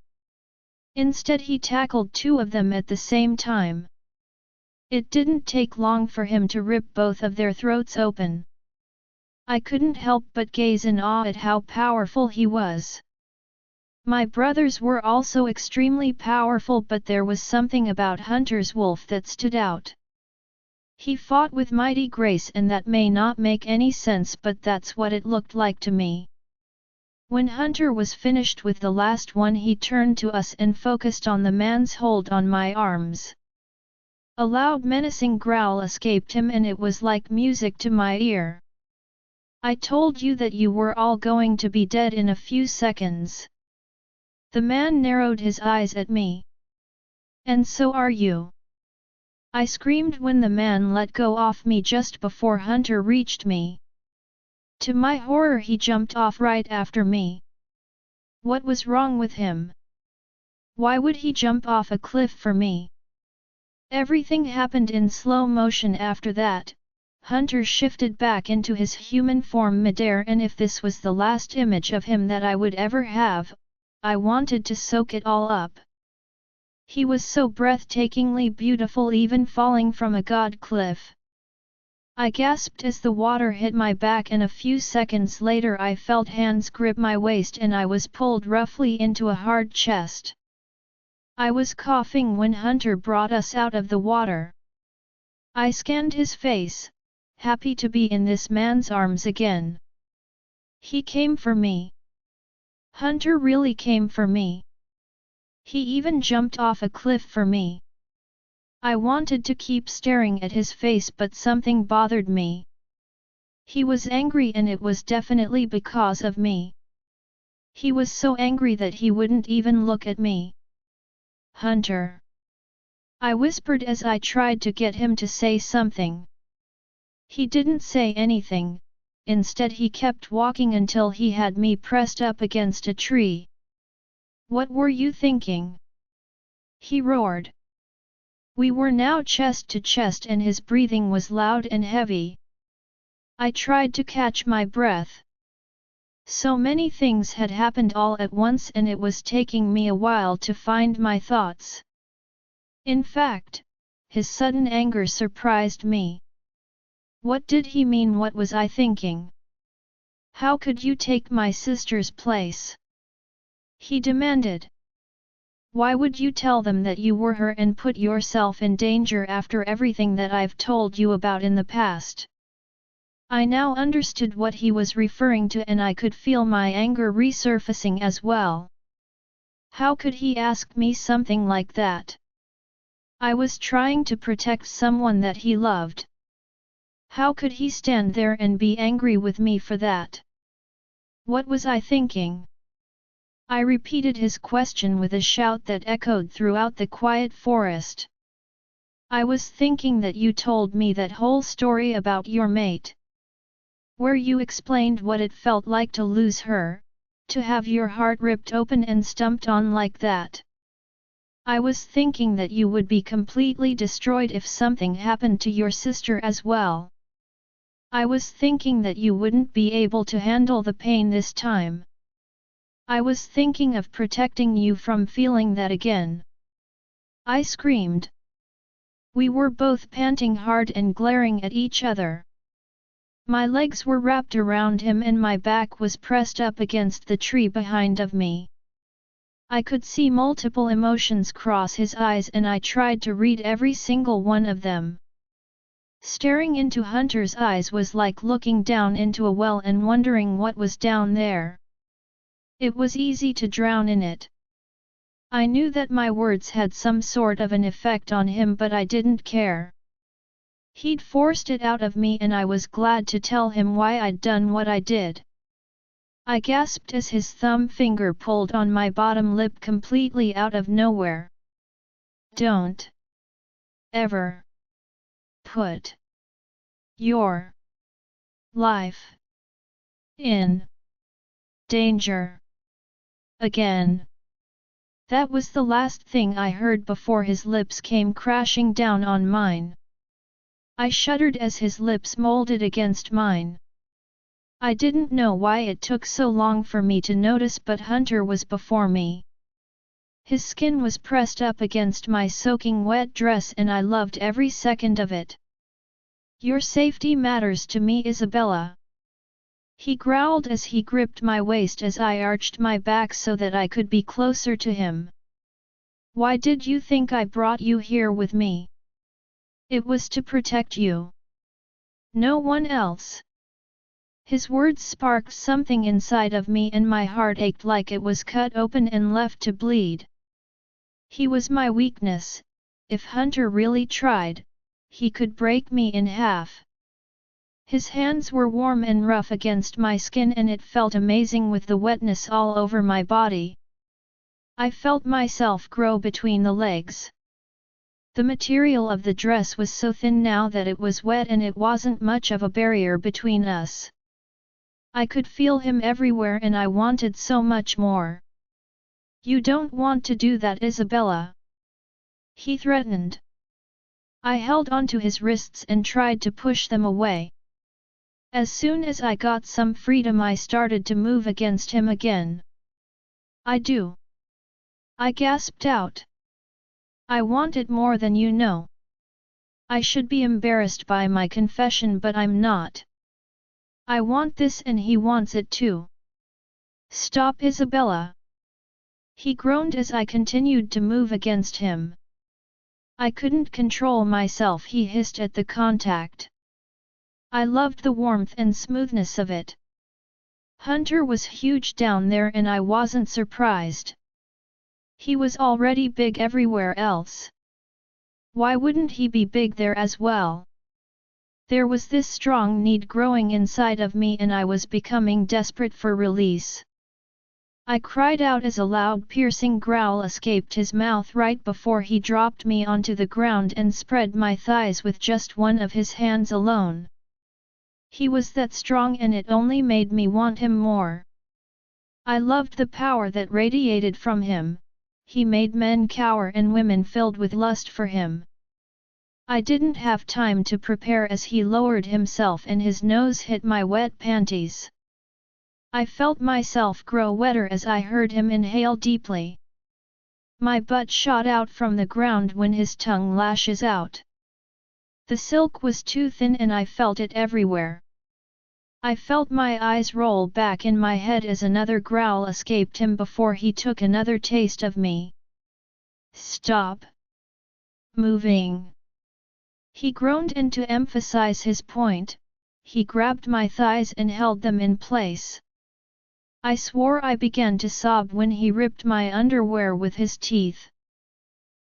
A: Instead, he tackled 2 of them at the same time. It didn't take long for him to rip both of their throats open. I couldn't help but gaze in awe at how powerful he was. My brothers were also extremely powerful, but there was something about Hunter's wolf that stood out. He fought with mighty grace, and that may not make any sense, but that's what it looked like to me. When Hunter was finished with the last one, he turned to us and focused on the man's hold on my arms. A loud menacing growl escaped him, and it was like music to my ear. I told you that you were all going to be dead in a few seconds. The man narrowed his eyes at me. And so are you. I screamed when the man let go of me just before Hunter reached me. To my horror, he jumped off right after me. What was wrong with him? Why would he jump off a cliff for me? Everything happened in slow motion after that. Hunter shifted back into his human form midair, and if this was the last image of him that I would ever have, I wanted to soak it all up. He was so breathtakingly beautiful, even falling from a god cliff. I gasped as the water hit my back, and a few seconds later I felt hands grip my waist and I was pulled roughly into a hard chest. I was coughing when Hunter brought us out of the water. I scanned his face, happy to be in this man's arms again. He came for me. Hunter really came for me. He even jumped off a cliff for me. I wanted to keep staring at his face, but something bothered me. He was angry, and it was definitely because of me. He was so angry that he wouldn't even look at me. Hunter, I whispered as I tried to get him to say something. He didn't say anything. Instead, he kept walking until he had me pressed up against a tree. What were you thinking? He roared. We were now chest to chest and his breathing was loud and heavy. I tried to catch my breath. So many things had happened all at once, and it was taking me a while to find my thoughts. In fact, his sudden anger surprised me. What did he mean? What was I thinking? How could you take my sister's place? He demanded. Why would you tell them that you were her and put yourself in danger after everything that I've told you about in the past? I now understood what he was referring to, and I could feel my anger resurfacing as well. How could he ask me something like that? I was trying to protect someone that he loved. How could he stand there and be angry with me for that? What was I thinking? I repeated his question with a shout that echoed throughout the quiet forest. I was thinking that you told me that whole story about your mate. Where you explained what it felt like to lose her, to have your heart ripped open and stomped on like that. I was thinking that you would be completely destroyed if something happened to your sister as well. I was thinking that you wouldn't be able to handle the pain this time. I was thinking of protecting you from feeling that again. I screamed. We were both panting hard and glaring at each other. My legs were wrapped around him and my back was pressed up against the tree behind of me. I could see multiple emotions cross his eyes, and I tried to read every single one of them. Staring into Hunter's eyes was like looking down into a well and wondering what was down there. It was easy to drown in it. I knew that my words had some sort of an effect on him, but I didn't care. He'd forced it out of me, and I was glad to tell him why I'd done what I did. I gasped as his thumb finger pulled on my bottom lip completely out of nowhere. Don't ever put your life in danger again. That was the last thing I heard before his lips came crashing down on mine. I shuddered as his lips molded against mine. I didn't know why it took so long for me to notice, but Hunter was before me. His skin was pressed up against my soaking wet dress, and I loved every second of it. Your safety matters to me, Isabella. He growled as he gripped my waist as I arched my back so that I could be closer to him. Why did you think I brought you here with me? It was to protect you. No one else. His words sparked something inside of me, and my heart ached like it was cut open and left to bleed. He was my weakness. If Hunter really tried, he could break me in half. His hands were warm and rough against my skin, and it felt amazing with the wetness all over my body. I felt myself grow between the legs. The material of the dress was so thin now that it was wet and it wasn't much of a barrier between us. I could feel him everywhere and I wanted so much more. "You don't want to do that, Isabella," he threatened. I held onto his wrists and tried to push them away. As soon as I got some freedom I started to move against him again. "I do," I gasped out. "I want it more than you know. I should be embarrassed by my confession but I'm not. I want this and he wants it too." "Stop, Isabella!" he groaned as I continued to move against him. I couldn't control myself, he hissed at the contact. I loved the warmth and smoothness of it. Hunter was huge down there and I wasn't surprised. He was already big everywhere else. Why wouldn't he be big there as well? There was this strong need growing inside of me and I was becoming desperate for release. I cried out as a loud piercing growl escaped his mouth right before he dropped me onto the ground and spread my thighs with just one of his hands alone. He was that strong and it only made me want him more. I loved the power that radiated from him. He made men cower and women filled with lust for him. I didn't have time to prepare as he lowered himself and his nose hit my wet panties. I felt myself grow wetter as I heard him inhale deeply. My butt shot out from the ground when his tongue lashes out. The silk was too thin and I felt it everywhere. I felt my eyes roll back in my head as another growl escaped him before he took another taste of me. "Stop moving!" he groaned, and to emphasize his point, he grabbed my thighs and held them in place. I swore I began to sob when he ripped my underwear with his teeth.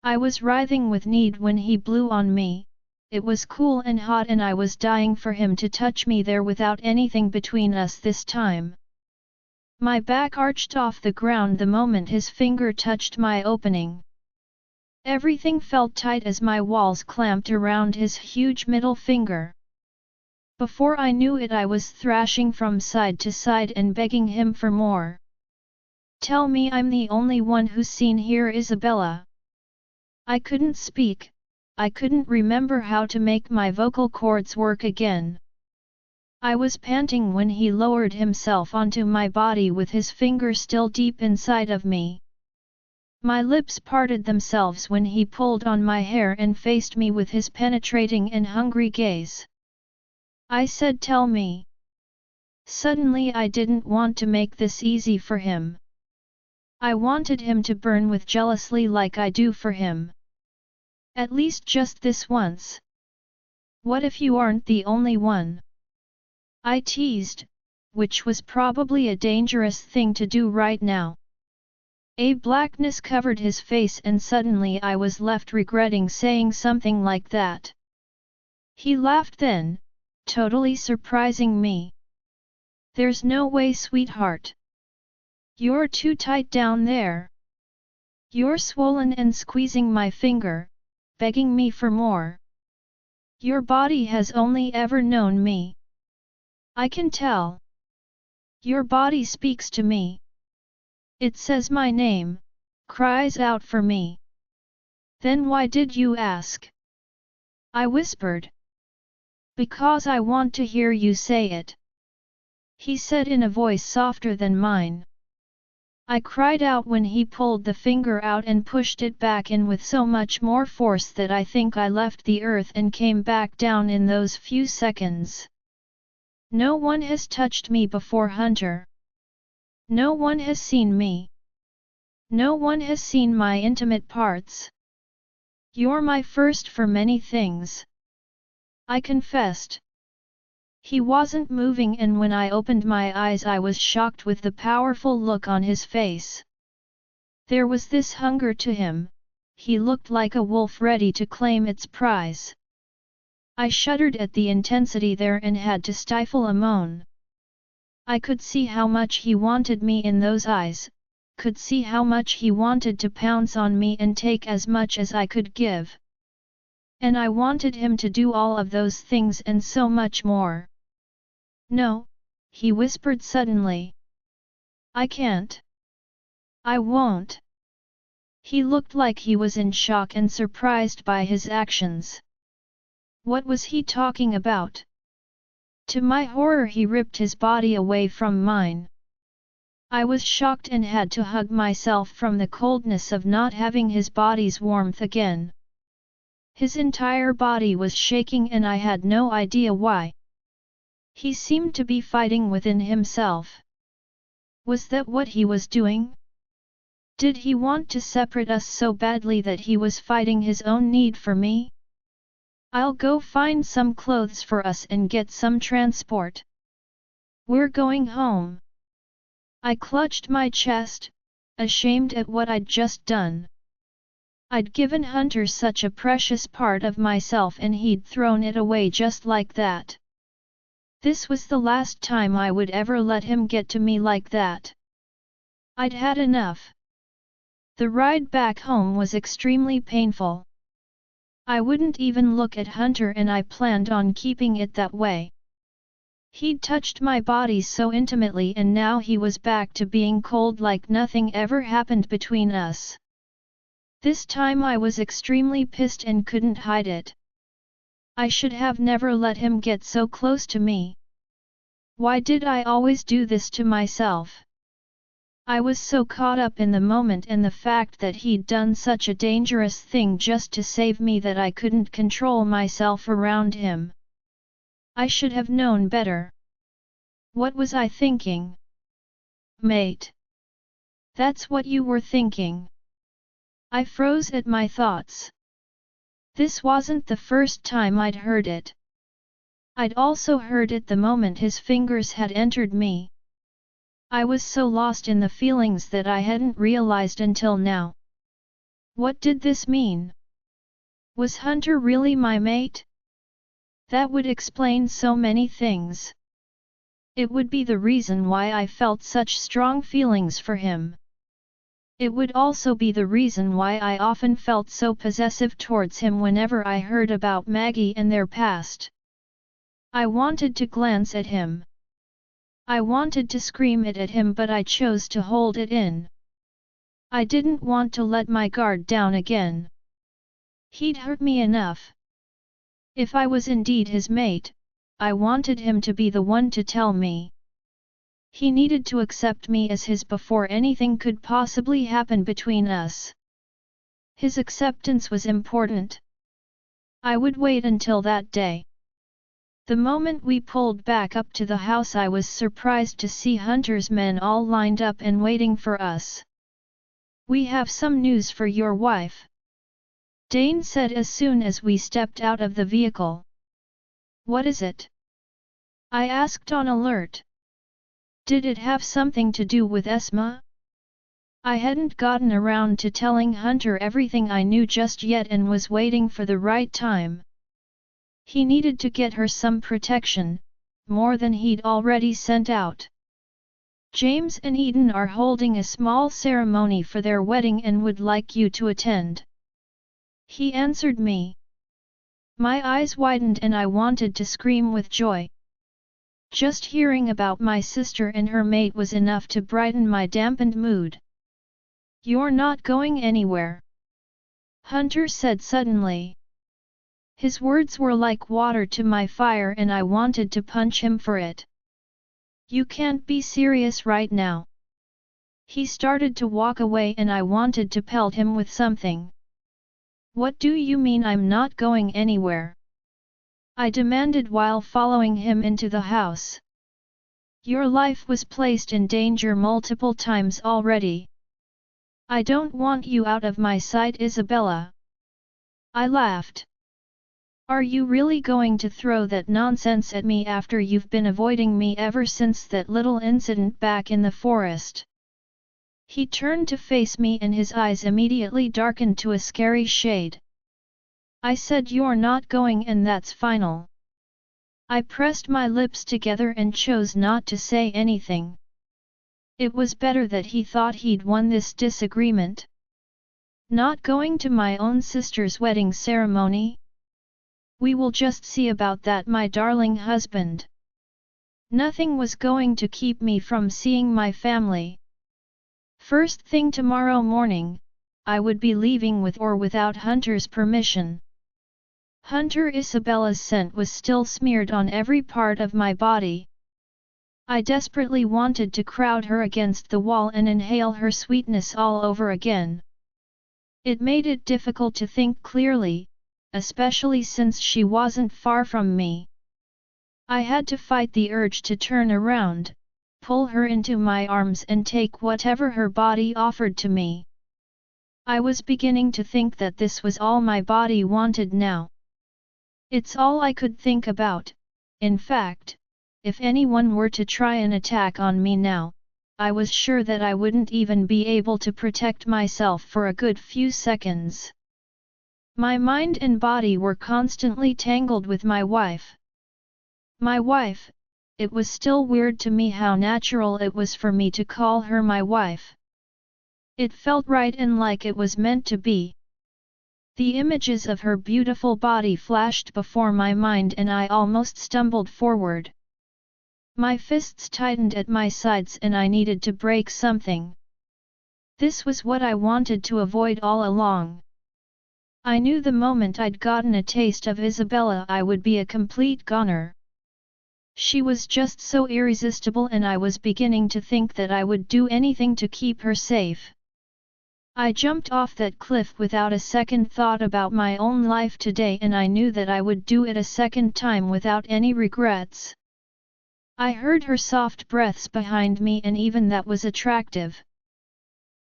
A: I was writhing with need when he blew on me. It was cool and hot and I was dying for him to touch me there without anything between us this time. My back arched off the ground the moment his finger touched my opening. Everything felt tight as my walls clamped around his huge middle finger. Before I knew it I was thrashing from side to side and begging him for more. "Tell me I'm the only one who's seen here, Isabella." I couldn't speak. I couldn't remember how to make my vocal cords work again. I was panting when he lowered himself onto my body with his finger still deep inside of me. My lips parted themselves when he pulled on my hair and faced me with his penetrating and hungry gaze. I said, "Tell me." Suddenly I didn't want to make this easy for him. I wanted him to burn with jealousy like I do for him. At least just this once. "What if you aren't the only one?" I teased, which was probably a dangerous thing to do right now. A blackness covered his face and suddenly I was left regretting saying something like that. He laughed then, totally surprising me. "There's no way, sweetheart. You're too tight down there. You're swollen," and squeezing my finger, begging me for more. "Your body has only ever known me. I can tell. Your body speaks to me. It says my name, cries out for me." "Then why did you ask?" I whispered. "Because I want to hear you say it," he said in a voice softer than mine. I cried out when he pulled the finger out and pushed it back in with so much more force that I think I left the earth and came back down in those few seconds. "No one has touched me before, Hunter. No one has seen me. No one has seen my intimate parts. You're my first for many things," I confessed. He wasn't moving, and when I opened my eyes I was shocked with the powerful look on his face. There was this hunger to him. He looked like a wolf ready to claim its prize. I shuddered at the intensity there and had to stifle a moan. I could see how much he wanted me in those eyes, could see how much he wanted to pounce on me and take as much as I could give. And I wanted him to do all of those things and so much more. No, he whispered suddenly. I can't. I won't. He looked like he was in shock and surprised by his actions. What was he talking about? To my horror, he ripped his body away from mine. I was shocked and had to hug myself from the coldness of not having his body's warmth again. His entire body was shaking and I had no idea why. He seemed to be fighting within himself. Was that what he was doing? Did he want to separate us so badly that he was fighting his own need for me? I'll go find some clothes for us and get some transport. We're going home. I clutched my chest, ashamed at what I'd just done. I'd given Hunter such a precious part of myself and he'd thrown it away just like that. This was the last time I would ever let him get to me like that. I'd had enough. The ride back home was extremely painful. I wouldn't even look at Hunter and I planned on keeping it that way. He'd touched my body so intimately and now he was back to being cold like nothing ever happened between us. This time I was extremely pissed and couldn't hide it. I should have never let him get so close to me. Why did I always do this to myself? I was so caught up in the moment and the fact that he'd done such a dangerous thing just to save me that I couldn't control myself around him. I should have known better. What was I thinking? Mate. That's what you were thinking. I froze at my thoughts. This wasn't the first time I'd heard it. I'd also heard it the moment his fingers had entered me. I was so lost in the feelings that I hadn't realized until now. What did this mean? Was Hunter really my mate? That would explain so many things. It would be the reason why I felt such strong feelings for him. It would also be the reason why I often felt so possessive towards him whenever I heard about Maggie and their past. I wanted to glance at him. I wanted to scream it at him but I chose to hold it in. I didn't want to let my guard down again. He'd hurt me enough. If I was indeed his mate, I wanted him to be the one to tell me. He needed to accept me as his before anything could possibly happen between us. His acceptance was important. I would wait until that day. The moment we pulled back up to the house I was surprised to see Hunter's men all lined up and waiting for us. We have some news for your wife, Dane said as soon as we stepped out of the vehicle. What is it? I asked on alert. Did it have something to do with Esma? I hadn't gotten around to telling Hunter everything I knew just yet and was waiting for the right time. He needed to get her some protection, more than he'd already sent out. James and Eden are holding a small ceremony for their wedding and would like you to attend. He answered me. My eyes widened and I wanted to scream with joy. Just hearing about my sister and her mate was enough to brighten my dampened mood. You're not going anywhere, Hunter said suddenly. His words were like water to my fire and I wanted to punch him for it. You can't be serious right now. He started to walk away and I wanted to pelt him with something. What do you mean I'm not going anywhere? I demanded while following him into the house. Your life was placed in danger multiple times already. I don't want you out of my sight, Isabella. I laughed. Are you really going to throw that nonsense at me after you've been avoiding me ever since that little incident back in the forest? He turned to face me and his eyes immediately darkened to a scary shade. I said you're not going and that's final. I pressed my lips together and chose not to say anything. It was better that he thought he'd won this disagreement. Not going to my own sister's wedding ceremony? We will just see about that, my darling husband. Nothing was going to keep me from seeing my family. First thing tomorrow morning, I would be leaving with or without Hunter's permission. Hunter Isabella's scent was still smeared on every part of my body. I desperately wanted to crowd her against the wall and inhale her sweetness all over again. It made it difficult to think clearly, especially since she wasn't far from me. I had to fight the urge to turn around, pull her into my arms and take whatever her body offered to me. I was beginning to think that this was all my body wanted now. It's all I could think about. In fact, if anyone were to try an attack on me now, I was sure that I wouldn't even be able to protect myself for a good few seconds. My mind and body were constantly tangled with my wife. My wife, it was still weird to me how natural it was for me to call her my wife. It felt right and like it was meant to be. The images of her beautiful body flashed before my mind and I almost stumbled forward. My fists tightened at my sides and I needed to break something. This was what I wanted to avoid all along. I knew the moment I'd gotten a taste of Isabella I would be a complete goner. She was just so irresistible and I was beginning to think that I would do anything to keep her safe. I jumped off that cliff without a second thought about my own life today and I knew that I would do it a second time without any regrets. I heard her soft breaths behind me and even that was attractive.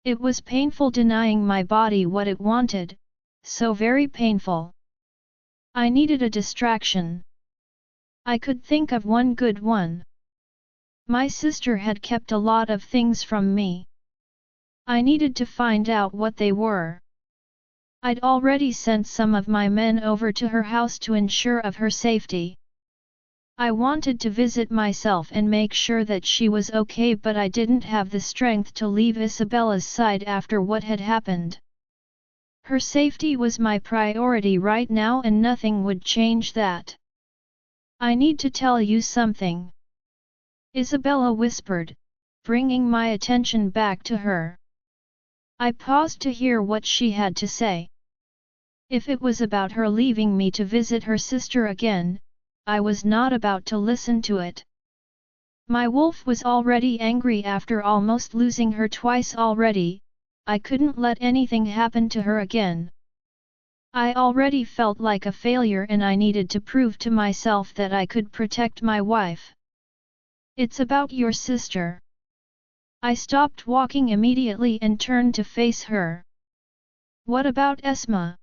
A: It was painful denying my body what it wanted, so very painful. I needed a distraction. I could think of one good one. My sister had kept a lot of things from me. I needed to find out what they were. I'd already sent some of my men over to her house to ensure of her safety. I wanted to visit myself and make sure that she was okay, but I didn't have the strength to leave Isabella's side after what had happened. Her safety was my priority right now and nothing would change that. I need to tell you something, Isabella whispered, bringing my attention back to her. I paused to hear what she had to say. If it was about her leaving me to visit her sister again, I was not about to listen to it. My wolf was already angry after almost losing her twice already. I couldn't let anything happen to her again. I already felt like a failure and I needed to prove to myself that I could protect my wife. It's about your sister. I stopped walking immediately and turned to face her. What about Esma?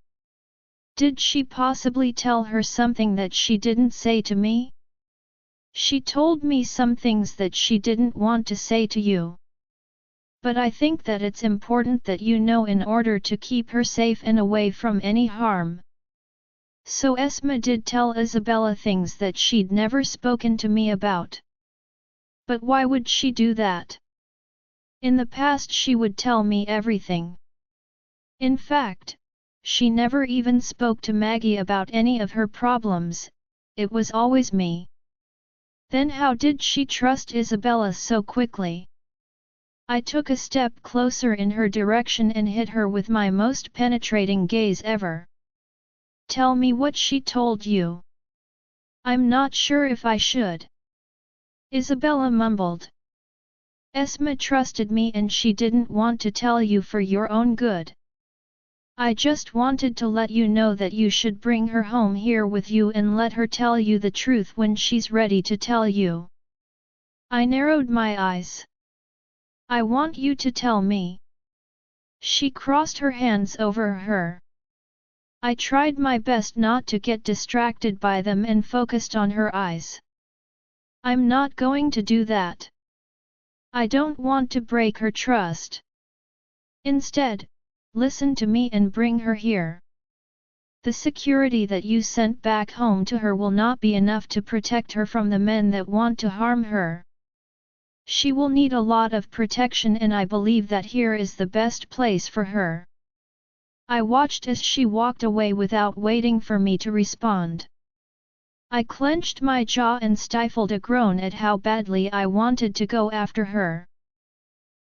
A: Did she possibly tell her something that she didn't say to me? She told me some things that she didn't want to say to you. But I think that it's important that you know in order to keep her safe and away from any harm. So Esma did tell Isabella things that she'd never spoken to me about. But why would she do that? In the past she would tell me everything. In fact, she never even spoke to Maggie about any of her problems, it was always me. Then how did she trust Isabella so quickly? I took a step closer in her direction and hit her with my most penetrating gaze ever. Tell me what she told you. I'm not sure if I should. Isabella mumbled. Esma trusted me and she didn't want to tell you for your own good. I just wanted to let you know that you should bring her home here with you and let her tell you the truth when she's ready to tell you. I narrowed my eyes. I want you to tell me. She crossed her hands over her. I tried my best not to get distracted by them and focused on her eyes. I'm not going to do that. I don't want to break her trust. Instead, listen to me and bring her here. The security that you sent back home to her will not be enough to protect her from the men that want to harm her. She will need a lot of protection and I believe that here is the best place for her. I watched as she walked away without waiting for me to respond. I clenched my jaw and stifled a groan at how badly I wanted to go after her.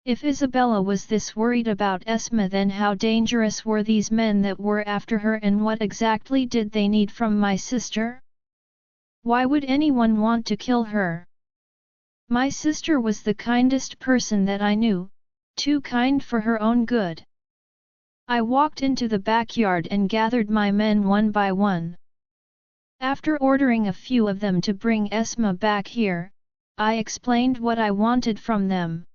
A: If Isabella was this worried about Esma, then how dangerous were these men that were after her, and what exactly did they need from my sister? Why would anyone want to kill her? My sister was the kindest person that I knew, too kind for her own good. I walked into the backyard and gathered my men one by one. After ordering a few of them to bring Esma back here, I explained what I wanted from them.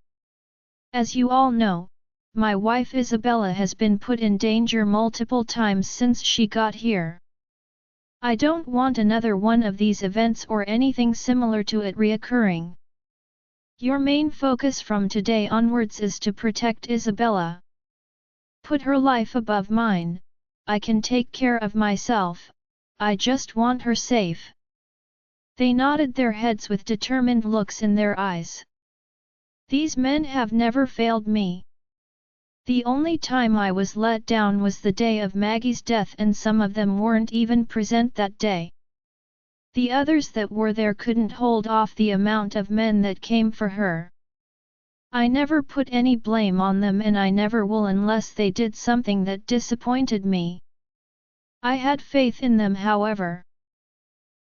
A: As you all know, my wife Isabella has been put in danger multiple times since she got here. I don't want another one of these events or anything similar to it reoccurring. Your main focus from today onwards is to protect Isabella. Put her life above mine. I can take care of myself. I just want her safe. They nodded their heads with determined looks in their eyes. These men have never failed me. The only time I was let down was the day of Maggie's death, and some of them weren't even present that day. The others that were there couldn't hold off the amount of men that came for her. I never put any blame on them, and I never will unless they did something that disappointed me. I had faith in them, however.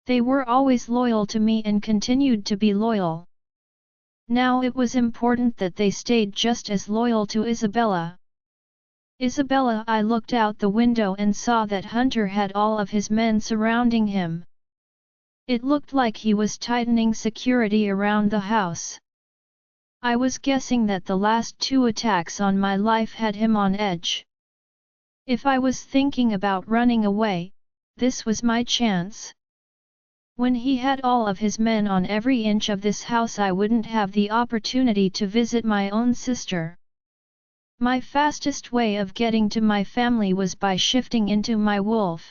A: They were always loyal to me and continued to be loyal. Now it was important that they stayed just as loyal to Isabella. Isabella, I looked out the window and saw that Hunter had all of his men surrounding him. It looked like he was tightening security around the house. I was guessing that the last 2 attacks on my life had him on edge. If I was thinking about running away, this was my chance. When he had all of his men on every inch of this house, I wouldn't have the opportunity to visit my own sister. My fastest way of getting to my family was by shifting into my wolf.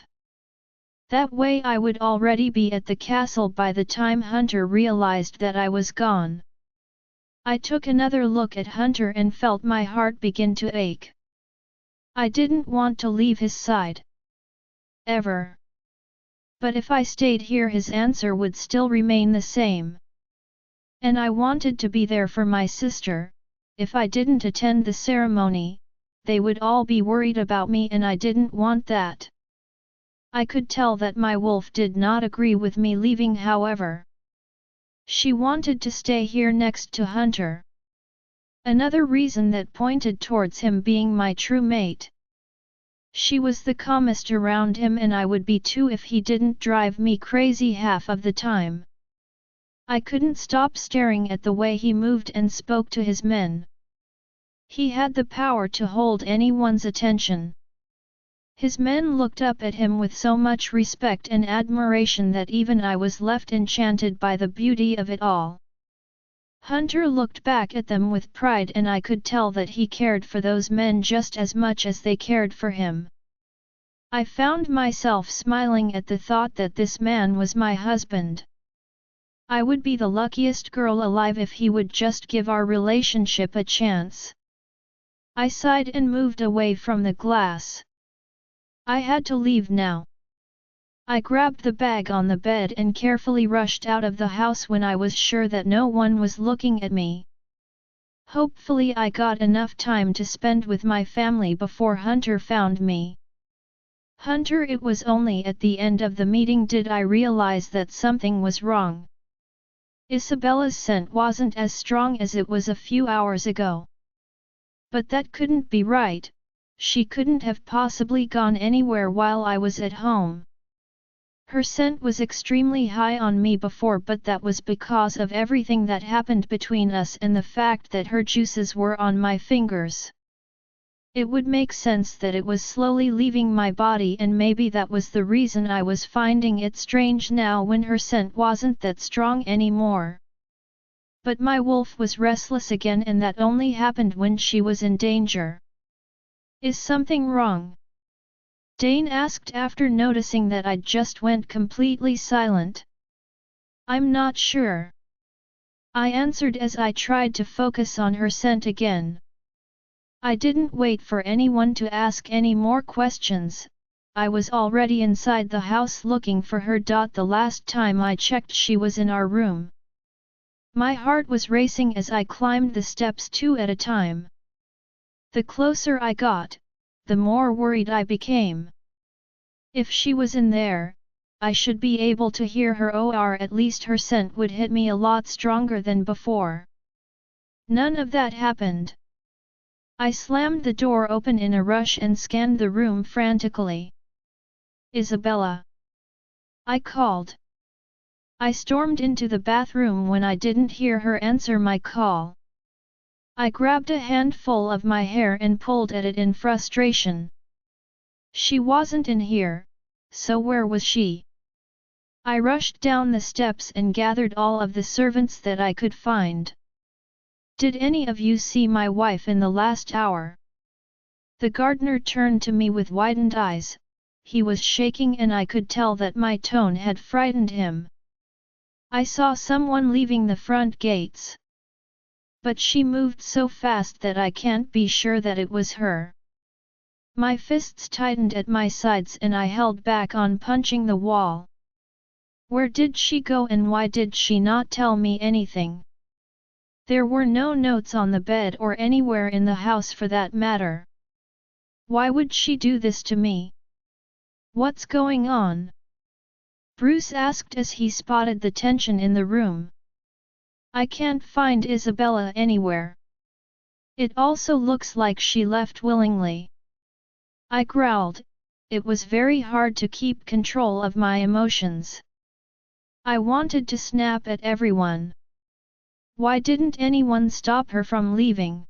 A: That way I would already be at the castle by the time Hunter realized that I was gone. I took another look at Hunter and felt my heart begin to ache. I didn't want to leave his side. Ever. But if I stayed here, his answer would still remain the same. And I wanted to be there for my sister. If I didn't attend the ceremony, they would all be worried about me, and I didn't want that. I could tell that my wolf did not agree with me leaving, however. She wanted to stay here next to Hunter. Another reason that pointed towards him being my true mate. She was the calmest around him, and I would be too if he didn't drive me crazy half of the time. I couldn't stop staring at the way he moved and spoke to his men. He had the power to hold anyone's attention. His men looked up at him with so much respect and admiration that even I was left enchanted by the beauty of it all. Hunter looked back at them with pride, and I could tell that he cared for those men just as much as they cared for him. I found myself smiling at the thought that this man was my husband. I would be the luckiest girl alive if he would just give our relationship a chance. I sighed and moved away from the glass. I had to leave now. I grabbed the bag on the bed and carefully rushed out of the house when I was sure that no one was looking at me. Hopefully I got enough time to spend with my family before Hunter found me. Hunter, it was only at the end of the meeting did I realize that something was wrong. Isabella's scent wasn't as strong as it was a few hours ago. But that couldn't be right. She couldn't have possibly gone anywhere while I was at home. Her scent was extremely high on me before, but that was because of everything that happened between us and the fact that her juices were on my fingers. It would make sense that it was slowly leaving my body, and maybe that was the reason I was finding it strange now when her scent wasn't that strong anymore. But my wolf was restless again, and that only happened when she was in danger. Is something wrong? Dane asked after noticing that I just went completely silent. I'm not sure. I answered as I tried to focus on her scent again. I didn't wait for anyone to ask any more questions. I was already inside the house looking for her. The last time I checked she was in our room. My heart was racing as I climbed the steps two at a time. The closer I got, the more worried I became. If she was in there, I should be able to hear her, or at least her scent would hit me a lot stronger than before. None of that happened. I slammed the door open in a rush and scanned the room frantically. Isabella! I called. I stormed into the bathroom when I didn't hear her answer my call. I grabbed a handful of my hair and pulled at it in frustration. She wasn't in here, so where was she? I rushed down the steps and gathered all of the servants that I could find. Did any of you see my wife in the last hour? The gardener turned to me with widened eyes. He was shaking and I could tell that my tone had frightened him. I saw someone leaving the front gates. But she moved so fast that I can't be sure that it was her. My fists tightened at my sides and I held back on punching the wall. Where did she go and why did she not tell me anything? There were no notes on the bed or anywhere in the house for that matter. Why would she do this to me? What's going on? Bruce asked as he spotted the tension in the room. I can't find Isabella anywhere. It also looks like she left willingly. I growled. It was very hard to keep control of my emotions. I wanted to snap at everyone. Why didn't anyone stop her from leaving?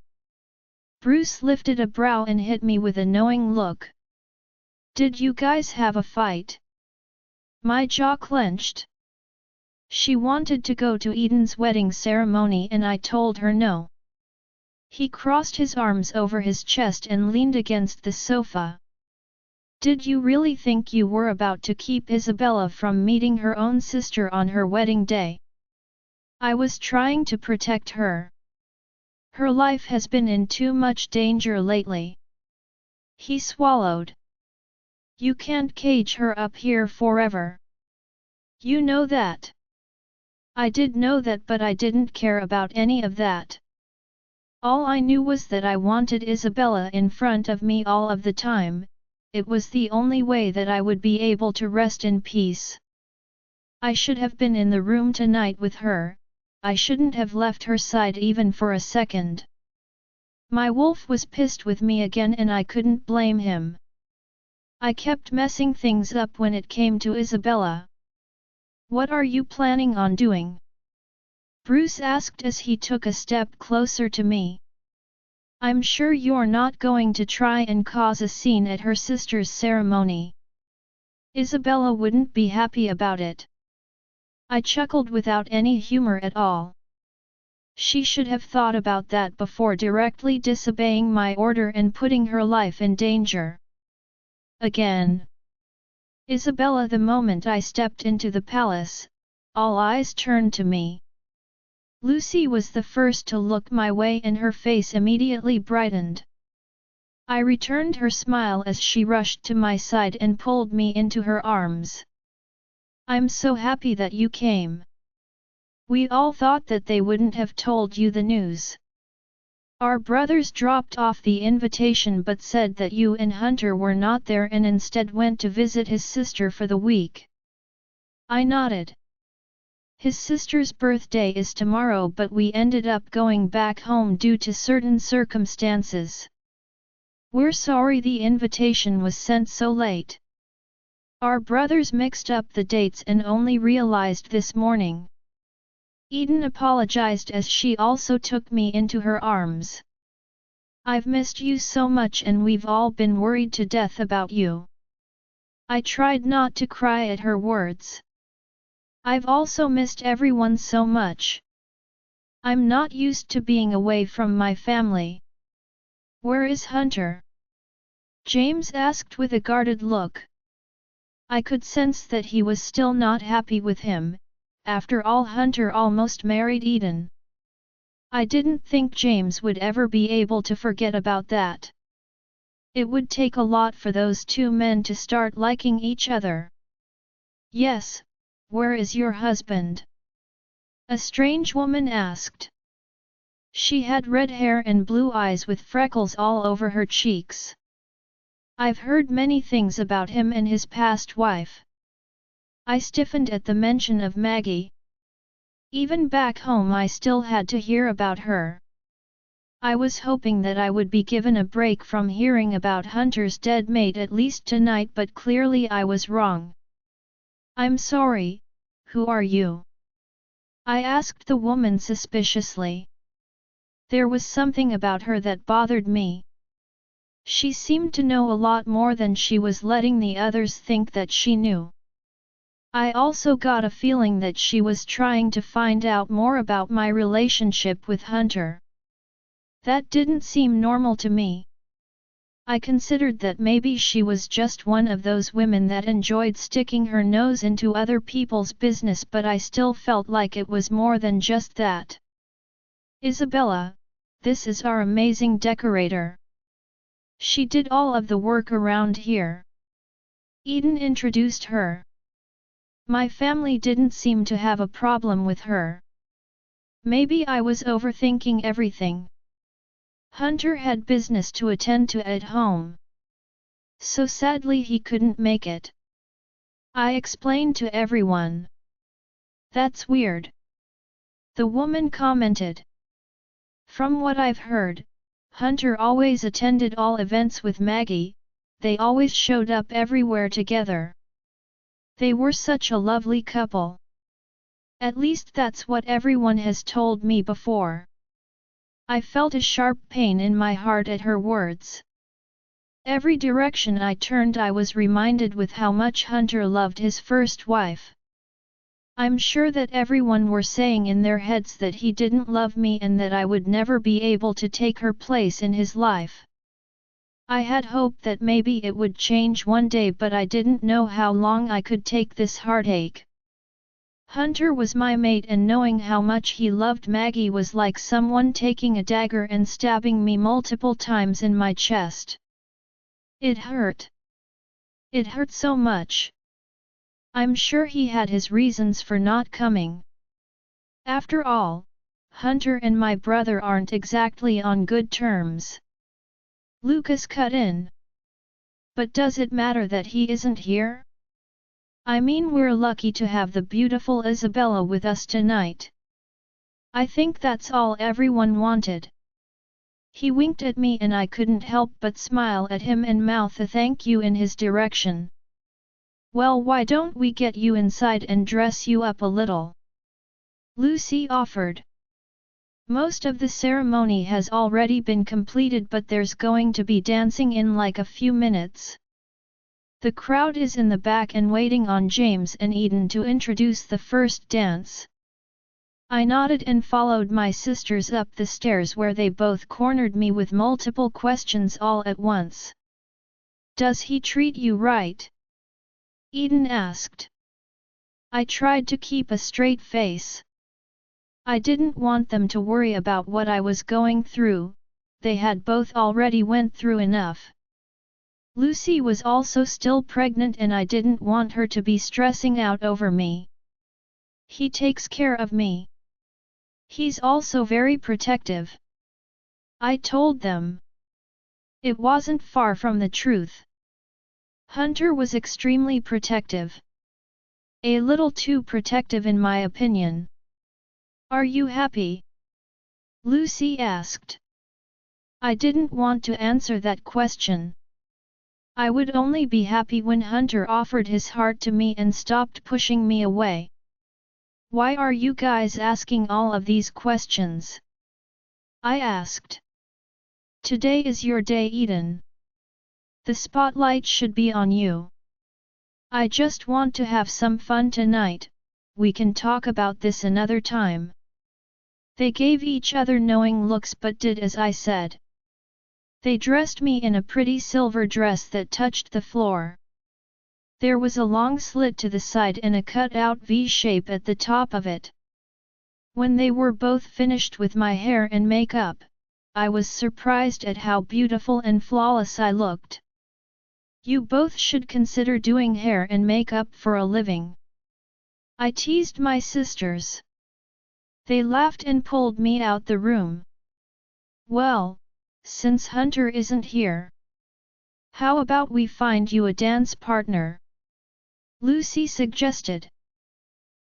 A: Bruce lifted a brow and hit me with a knowing look. Did you guys have a fight? My jaw clenched. She wanted to go to Eden's wedding ceremony and I told her no. He crossed his arms over his chest and leaned against the sofa. Did you really think you were about to keep Isabella from meeting her own sister on her wedding day? I was trying to protect her. Her life has been in too much danger lately. He swallowed. You can't cage her up here forever. You know that. I did know that, but I didn't care about any of that. All I knew was that I wanted Isabella in front of me all of the time. It was the only way that I would be able to rest in peace. I should have been in the room tonight with her. I shouldn't have left her side even for a second. My wolf was pissed with me again and I couldn't blame him. I kept messing things up when it came to Isabella. What are you planning on doing? Bruce asked as he took a step closer to me. I'm sure you're not going to try and cause a scene at her sister's ceremony. Isabella wouldn't be happy about it. I chuckled without any humor at all. She should have thought about that before directly disobeying my order and putting her life in danger. Again. Isabella. The moment I stepped into the palace, all eyes turned to me. Lucy was the first to look my way and her face immediately brightened. I returned her smile as she rushed to my side and pulled me into her arms. I'm so happy that you came. We all thought that they wouldn't have told you the news. Our brothers dropped off the invitation but said that you and Hunter were not there and instead went to visit his sister for the week. I nodded. His sister's birthday is tomorrow but we ended up going back home due to certain circumstances. We're sorry the invitation was sent so late. Our brothers mixed up the dates and only realized this morning. Eden apologized as she also took me into her arms. I've missed you so much and we've all been worried to death about you. I tried not to cry at her words. I've also missed everyone so much. I'm not used to being away from my family. Where is Hunter? James asked with a guarded look. I could sense that he was still not happy with him. After all, Hunter almost married Eden. I didn't think James would ever be able to forget about that. It would take a lot for those two men to start liking each other. Yes, where is your husband? A strange woman asked. She had red hair and blue eyes with freckles all over her cheeks. I've heard many things about him and his past wife. I stiffened at the mention of Maggie. Even back home I still had to hear about her. I was hoping that I would be given a break from hearing about Hunter's dead mate at least tonight, but clearly I was wrong. I'm sorry, who are you? I asked the woman suspiciously. There was something about her that bothered me. She seemed to know a lot more than she was letting the others think that she knew. I also got a feeling that she was trying to find out more about my relationship with Hunter. That didn't seem normal to me. I considered that maybe she was just one of those women that enjoyed sticking her nose into other people's business, but I still felt like it was more than just that. Isabella, this is our amazing decorator. She did all of the work around here. Eden introduced her. My family didn't seem to have a problem with her. Maybe I was overthinking everything. Hunter had business to attend to at home. So sadly he couldn't make it. I explained to everyone. That's weird. The woman commented. From what I've heard, Hunter always attended all events with Maggie, they always showed up everywhere together. They were such a lovely couple. At least that's what everyone has told me before. I felt a sharp pain in my heart at her words. Every direction I turned I was reminded with how much Hunter loved his first wife. I'm sure that everyone were saying in their heads that he didn't love me and that I would never be able to take her place in his life. I had hoped that maybe it would change one day, but I didn't know how long I could take this heartache. Hunter was my mate, and knowing how much he loved Maggie was like someone taking a dagger and stabbing me multiple times in my chest. It hurt. It hurt so much. I'm sure he had his reasons for not coming. After all, Hunter and my brother aren't exactly on good terms. Lucas cut in. But does it matter that he isn't here? I mean, we're lucky to have the beautiful Isabella with us tonight. I think that's all everyone wanted. He winked at me and I couldn't help but smile at him and mouth a thank you in his direction. Well, why don't we get you inside and dress you up a little? Lucy offered. Most of the ceremony has already been completed, but there's going to be dancing in like a few minutes. The crowd is in the back and waiting on James and Eden to introduce the first dance. I nodded and followed my sisters up the stairs, where they both cornered me with multiple questions all at once. Does he treat you right? Eden asked. I tried to keep a straight face. I didn't want them to worry about what I was going through, they had both already went through enough. Lucy was also still pregnant and I didn't want her to be stressing out over me. He takes care of me. He's also very protective. I told them. It wasn't far from the truth. Hunter was extremely protective. A little too protective in my opinion. Are you happy? Lucy asked. I didn't want to answer that question. I would only be happy when Hunter offered his heart to me and stopped pushing me away. Why are you guys asking all of these questions? I asked. Today is your day, Eden. The spotlight should be on you. I just want to have some fun tonight, we can talk about this another time. They gave each other knowing looks but did as I said. They dressed me in a pretty silver dress that touched the floor. There was a long slit to the side and a cut-out V-shape at the top of it. When they were both finished with my hair and makeup, I was surprised at how beautiful and flawless I looked. You both should consider doing hair and makeup for a living. I teased my sisters. They laughed and pulled me out the room. Well, since Hunter isn't here, how about we find you a dance partner? Lucy suggested.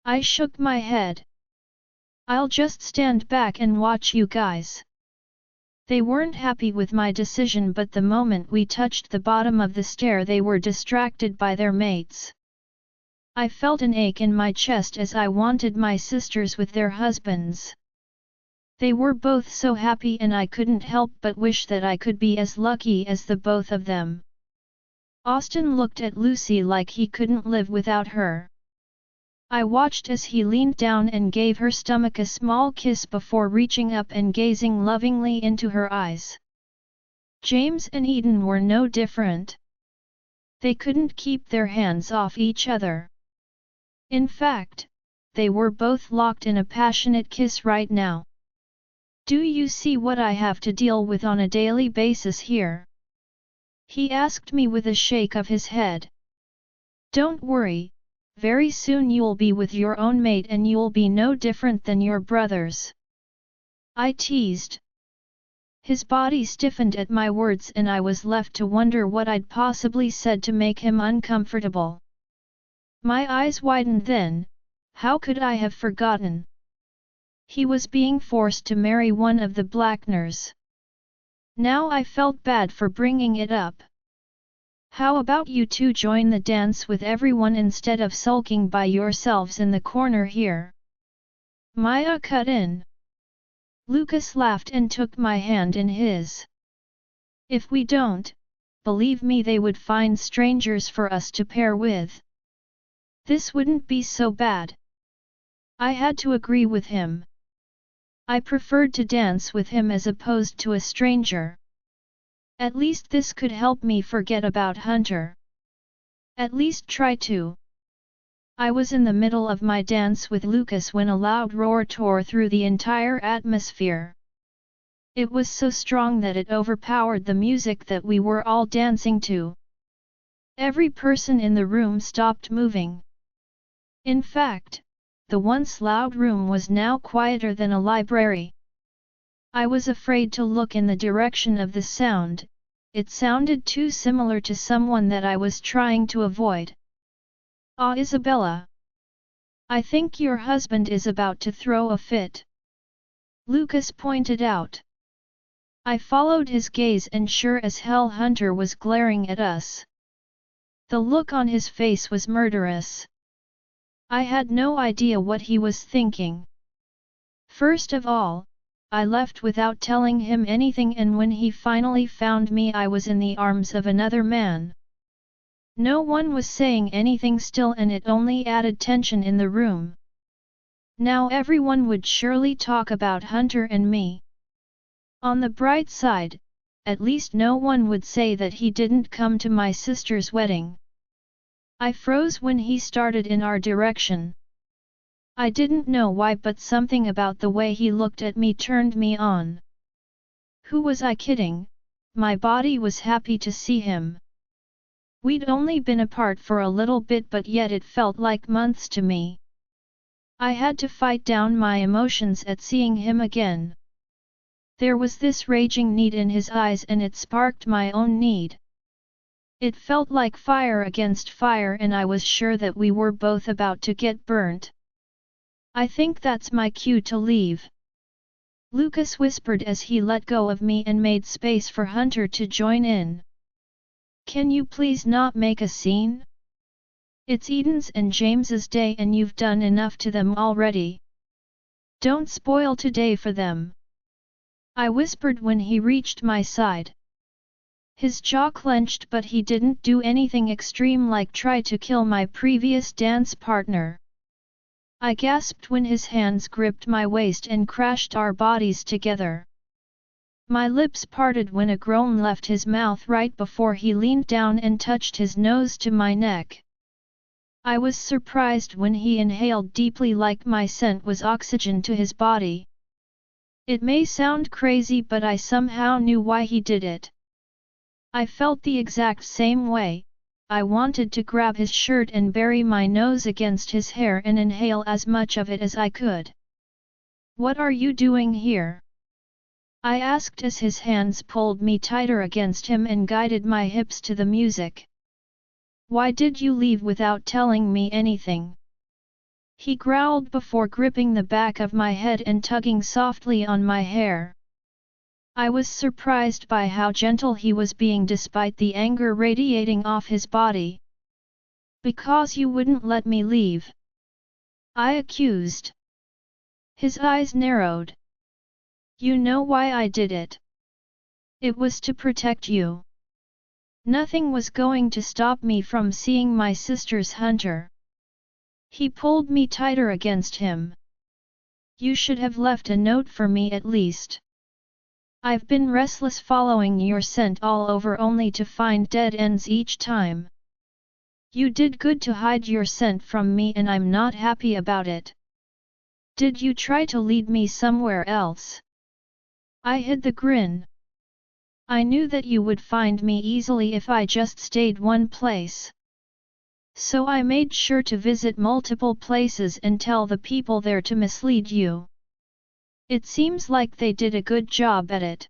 A: I shook my head. I'll just stand back and watch you guys. They weren't happy with my decision, but the moment we touched the bottom of the stair they were distracted by their mates. I felt an ache in my chest as I wanted my sisters with their husbands. They were both so happy and I couldn't help but wish that I could be as lucky as the both of them. Austin looked at Lucy like he couldn't live without her. I watched as he leaned down and gave her stomach a small kiss before reaching up and gazing lovingly into her eyes. James and Eden were no different. They couldn't keep their hands off each other. In fact, they were both locked in a passionate kiss right now. Do you see what I have to deal with on a daily basis here? He asked me with a shake of his head. Don't worry, very soon you'll be with your own mate and you'll be no different than your brothers. I teased. His body stiffened at my words and I was left to wonder what I'd possibly said to make him uncomfortable. My eyes widened then. How could I have forgotten? He was being forced to marry one of the Blackners. Now I felt bad for bringing it up. How about you two join the dance with everyone instead of sulking by yourselves in the corner here? Maya cut in. Lucas laughed and took my hand in his. If we don't, believe me they would find strangers for us to pair with. This wouldn't be so bad. I had to agree with him. I preferred to dance with him as opposed to a stranger. At least this could help me forget about Hunter. At least try to. I was in the middle of my dance with Lucas when a loud roar tore through the entire atmosphere. It was so strong that it overpowered the music that we were all dancing to. Every person in the room stopped moving. In fact, the once loud room was now quieter than a library. I was afraid to look in the direction of the sound. It sounded too similar to someone that I was trying to avoid. Ah, Isabella! I think your husband is about to throw a fit. Lucas pointed out. I followed his gaze and sure as hell Hunter was glaring at us. The look on his face was murderous. I had no idea what he was thinking. First of all, I left without telling him anything, and when he finally found me I was in the arms of another man. No one was saying anything still and it only added tension in the room. Now everyone would surely talk about Hunter and me. On the bright side, at least no one would say that he didn't come to my sister's wedding. I froze when he started in our direction. I didn't know why, but something about the way he looked at me turned me on. Who was I kidding? My body was happy to see him. We'd only been apart for a little bit, but yet it felt like months to me. I had to fight down my emotions at seeing him again. There was this raging need in his eyes and it sparked my own need. It felt like fire against fire and I was sure that we were both about to get burnt. I think that's my cue to leave. Lucas whispered as he let go of me and made space for Hunter to join in. Can you please not make a scene? It's Eden's and James's day and you've done enough to them already. Don't spoil today for them. I whispered when he reached my side. His jaw clenched, but he didn't do anything extreme like try to kill my previous dance partner. I gasped when his hands gripped my waist and crashed our bodies together. My lips parted when a groan left his mouth right before he leaned down and touched his nose to my neck. I was surprised when he inhaled deeply like my scent was oxygen to his body. It may sound crazy, but I somehow knew why he did it. I felt the exact same way. I wanted to grab his shirt and bury my nose against his hair and inhale as much of it as I could. "What are you doing here?" I asked as his hands pulled me tighter against him and guided my hips to the music. "Why did you leave without telling me anything?" He growled before gripping the back of my head and tugging softly on my hair. I was surprised by how gentle he was being despite the anger radiating off his body. "Because you wouldn't let me leave," I accused. His eyes narrowed. "You know why I did it. It was to protect you. Nothing was going to stop me from seeing my sister's hunter." He pulled me tighter against him. "You should have left a note for me at least. I've been restless following your scent all over only to find dead ends each time. You did good to hide your scent from me and I'm not happy about it. Did you try to lead me somewhere else?" I hid the grin. "I knew that you would find me easily if I just stayed one place. So I made sure to visit multiple places and tell the people there to mislead you. It seems like they did a good job at it."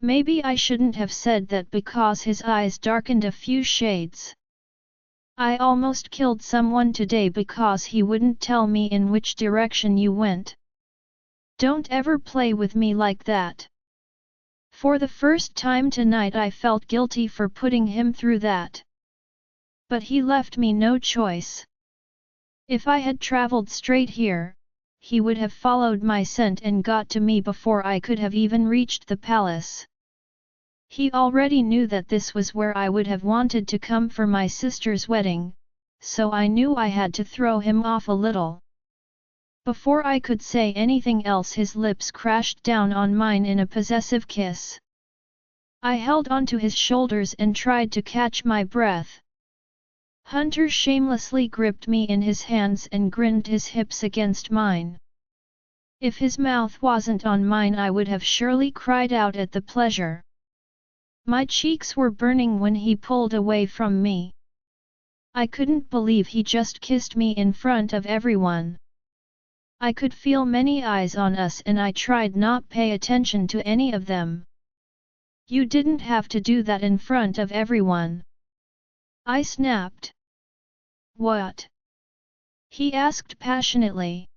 A: Maybe I shouldn't have said that because his eyes darkened a few shades. "I almost killed someone today because he wouldn't tell me in which direction you went. Don't ever play with me like that." For the first time tonight I felt guilty for putting him through that. But he left me no choice. If I had traveled straight here, he would have followed my scent and got to me before I could have even reached the palace. He already knew that this was where I would have wanted to come for my sister's wedding, so I knew I had to throw him off a little. Before I could say anything else, his lips crashed down on mine in a possessive kiss. I held onto his shoulders and tried to catch my breath. Hunter shamelessly gripped me in his hands and grinned his hips against mine. If his mouth wasn't on mine I would have surely cried out at the pleasure. My cheeks were burning when he pulled away from me. I couldn't believe he just kissed me in front of everyone. I could feel many eyes on us and I tried not pay attention to any of them. "You didn't have to do that in front of everyone," I snapped. "What?" he asked passionately.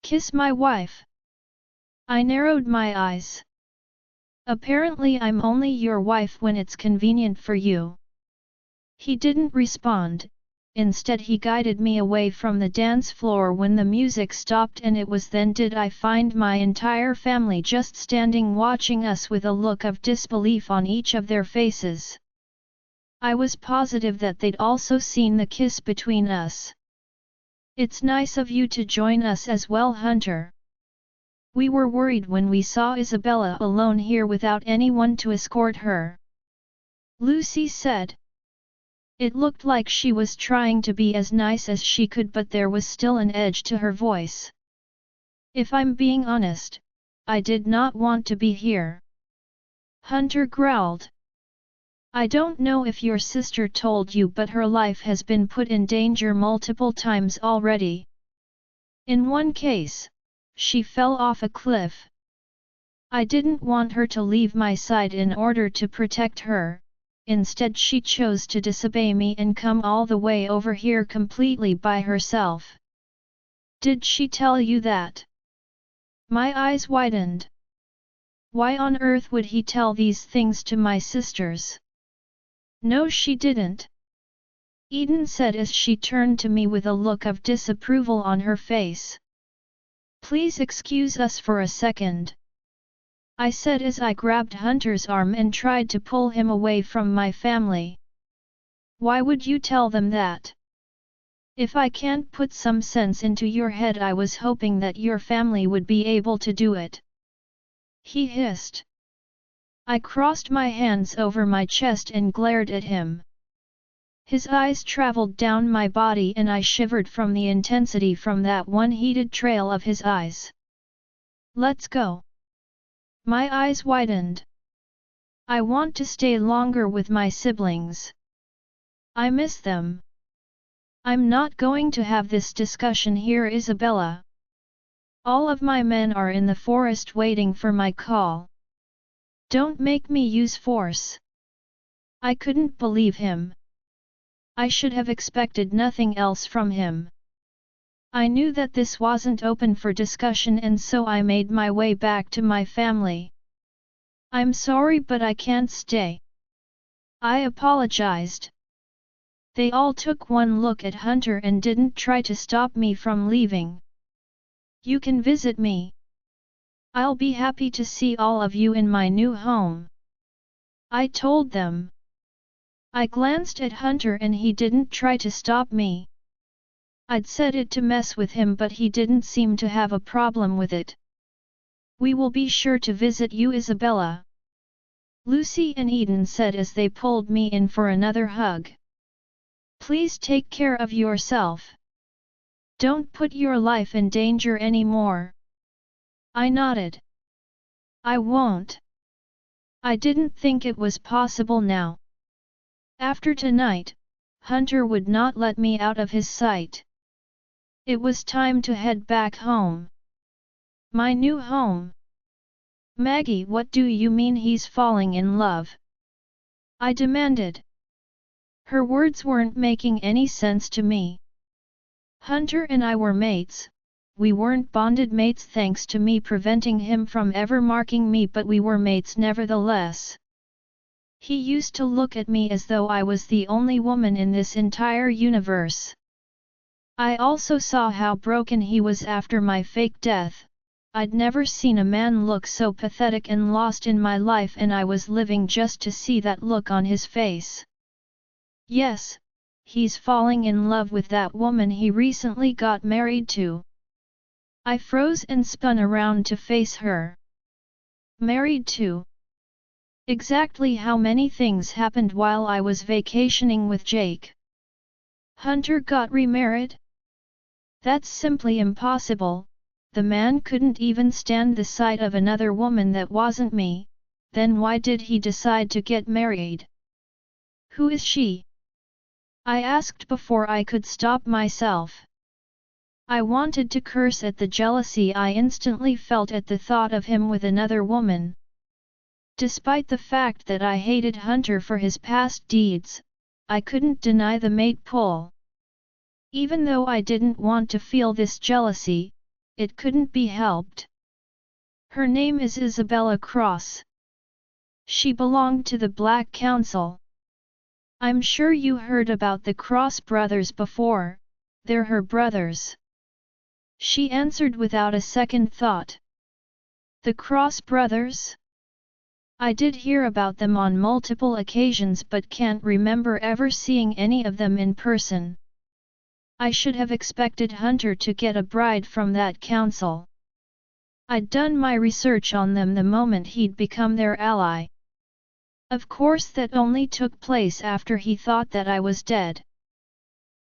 A: "Kiss my wife." I narrowed my eyes. "Apparently I'm only your wife when it's convenient for you." He didn't respond, instead he guided me away from the dance floor when the music stopped, and it was then did I find my entire family just standing watching us with a look of disbelief on each of their faces. I was positive that they'd also seen the kiss between us. "It's nice of you to join us as well, Hunter. We were worried when we saw Isabella alone here without anyone to escort her," Lucy said. It looked like she was trying to be as nice as she could, but there was still an edge to her voice. "If I'm being honest, I did not want to be here," Hunter growled. "I don't know if your sister told you, but her life has been put in danger multiple times already. In one case, she fell off a cliff. I didn't want her to leave my side in order to protect her, instead she chose to disobey me and come all the way over here completely by herself." "Did she tell you that?" My eyes widened. Why on earth would he tell these things to my sisters? "No, she didn't," Eden said as she turned to me with a look of disapproval on her face. "Please excuse us for a second," I said as I grabbed Hunter's arm and tried to pull him away from my family. "Why would you tell them that? If I can't put some sense into your head, I was hoping that your family would be able to do it," he hissed. I crossed my hands over my chest and glared at him. His eyes traveled down my body and I shivered from the intensity from that one heated trail of his eyes. Let's go. My eyes widened. I want to stay longer with my siblings. I miss them. I'm not going to have this discussion here, Isabella. All of my men are in the forest waiting for my call. Don't make me use force. I couldn't believe him. I should have expected nothing else from him. I knew that this wasn't open for discussion, and so I made my way back to my family. I'm sorry, but I can't stay. I apologized. They all took one look at Hunter and didn't try to stop me from leaving. You can visit me. I'll be happy to see all of you in my new home, I told them. I glanced at Hunter and he didn't try to stop me. I'd said it to mess with him, but he didn't seem to have a problem with it. We will be sure to visit you, Isabella, Lucy and Eden said as they pulled me in for another hug. Please take care of yourself. Don't put your life in danger anymore. I nodded. I won't. I didn't think it was possible now. After tonight, Hunter would not let me out of his sight. It was time to head back home. My new home. Maggie, what do you mean he's falling in love? I demanded. Her words weren't making any sense to me. Hunter and I were mates. We weren't bonded mates thanks to me preventing him from ever marking me, but we were mates nevertheless. He used to look at me as though I was the only woman in this entire universe. I also saw how broken he was after my fake death. I'd never seen a man look so pathetic and lost in my life, and I was living just to see that look on his face. Yes, he's falling in love with that woman he recently got married to. I froze and spun around to face her. Married to? Exactly how many things happened while I was vacationing with Jake? Hunter got remarried? That's simply impossible. The man couldn't even stand the sight of another woman that wasn't me. Then why did he decide to get married? Who is she? I asked before I could stop myself. I wanted to curse at the jealousy I instantly felt at the thought of him with another woman. Despite the fact that I hated Hunter for his past deeds, I couldn't deny the mate pull. Even though I didn't want to feel this jealousy, it couldn't be helped. Her name is Isabella Cross. She belonged to the Black Council. I'm sure you heard about the Cross brothers before. They're her brothers. She answered without a second thought. The Cross brothers? I did hear about them on multiple occasions but can't remember ever seeing any of them in person. I should have expected Hunter to get a bride from that council. I'd done my research on them the moment he'd become their ally. Of course that only took place after he thought that I was dead.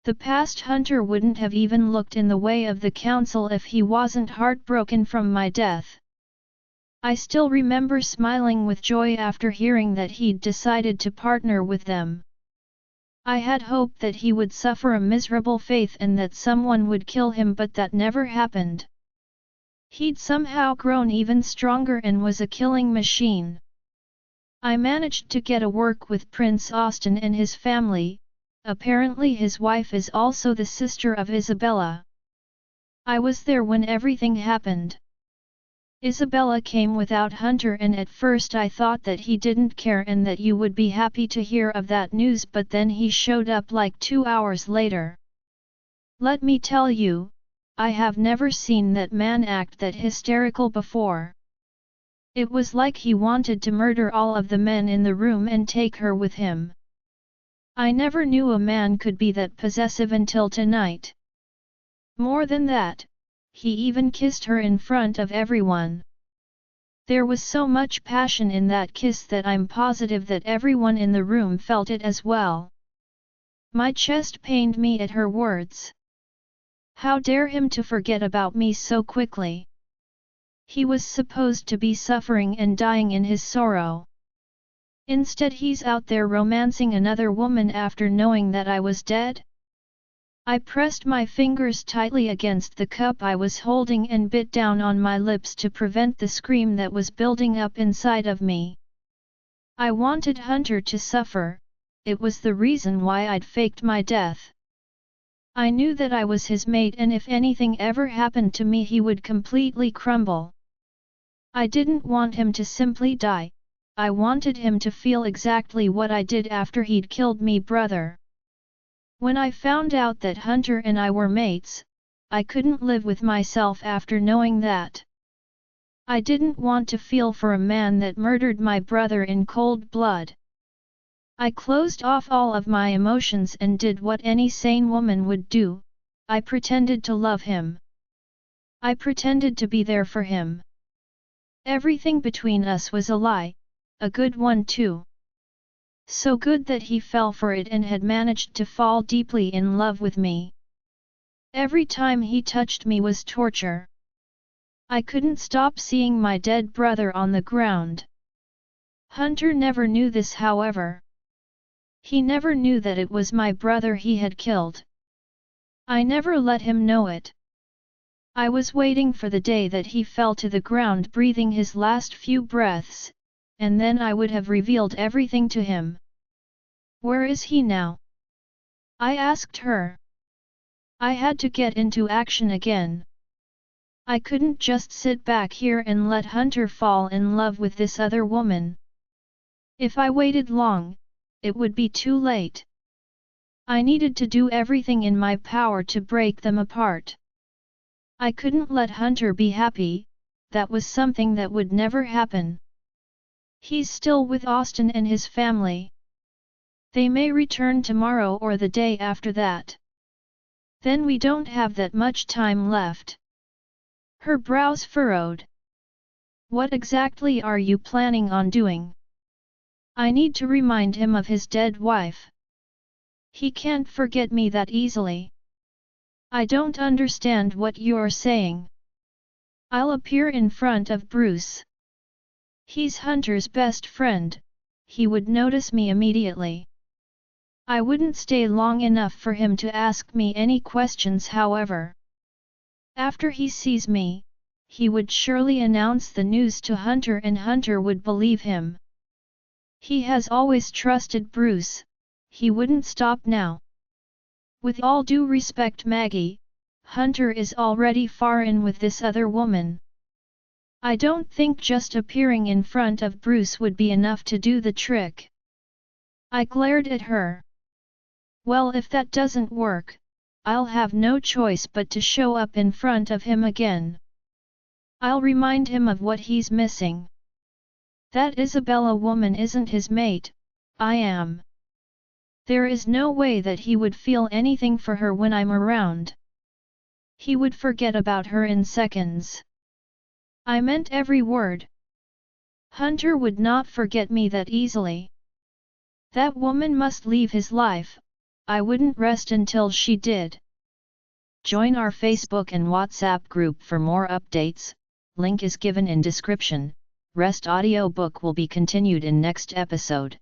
A: The past Hunter wouldn't have even looked in the way of the council if he wasn't heartbroken from my death. I still remember smiling with joy after hearing that he'd decided to partner with them. I had hoped that he would suffer a miserable fate and that someone would kill him, but that never happened. He'd somehow grown even stronger and was a killing machine. I managed to get a work with Prince Austin and his family. Apparently his wife is also the sister of Isabella. I was there when everything happened. Isabella came without Hunter, and at first I thought that he didn't care and that you would be happy to hear of that news, but then he showed up like 2 hours later. Let me tell you, I have never seen that man act that hysterical before. It was like he wanted to murder all of the men in the room and take her with him. I never knew a man could be that possessive until tonight. More than that, he even kissed her in front of everyone. There was so much passion in that kiss that I'm positive that everyone in the room felt it as well. My chest pained me at her words. How dare him to forget about me so quickly? He was supposed to be suffering and dying in his sorrow. Instead he's out there romancing another woman after knowing that I was dead? I pressed my fingers tightly against the cup I was holding and bit down on my lips to prevent the scream that was building up inside of me. I wanted Hunter to suffer, it was the reason why I'd faked my death. I knew that I was his mate and if anything ever happened to me he would completely crumble. I didn't want him to simply die, I wanted him to feel exactly what I did after he'd killed me brother. When I found out that Hunter and I were mates, I couldn't live with myself after knowing that. I didn't want to feel for a man that murdered my brother in cold blood. I closed off all of my emotions and did what any sane woman would do, I pretended to love him. I pretended to be there for him. Everything between us was a lie, a good one too. So good that he fell for it and had managed to fall deeply in love with me. Every time he touched me was torture. I couldn't stop seeing my dead brother on the ground. Hunter never knew this, however. He never knew that it was my brother he had killed. I never let him know it. I was waiting for the day that he fell to the ground breathing his last few breaths, and then I would have revealed everything to him. Where is he now? I asked her. I had to get into action again. I couldn't just sit back here and let Hunter fall in love with this other woman. If I waited long, it would be too late. I needed to do everything in my power to break them apart. I couldn't let Hunter be happy, that was something that would never happen. He's still with Austin and his family. They may return tomorrow or the day after that. Then we don't have that much time left. Her brows furrowed. What exactly are you planning on doing? I need to remind him of his dead wife. He can't forget me that easily. I don't understand what you're saying. I'll appear in front of Bruce. He's Hunter's best friend, he would notice me immediately. I wouldn't stay long enough for him to ask me any questions, however. After he sees me, he would surely announce the news to Hunter and Hunter would believe him. He has always trusted Bruce, he wouldn't stop now. With all due respect, Maggie, Hunter is already far in with this other woman. I don't think just appearing in front of Bruce would be enough to do the trick. I glared at her. Well, if that doesn't work, I'll have no choice but to show up in front of him again. I'll remind him of what he's missing. That Isabella woman isn't his mate, I am. There is no way that he would feel anything for her when I'm around. He would forget about her in seconds. I meant every word. Hunter would not forget me that easily. That woman must leave his life, I wouldn't rest until she did. Join our Facebook and WhatsApp group for more updates, link is given in description. Rest audiobook will be continued in next episode.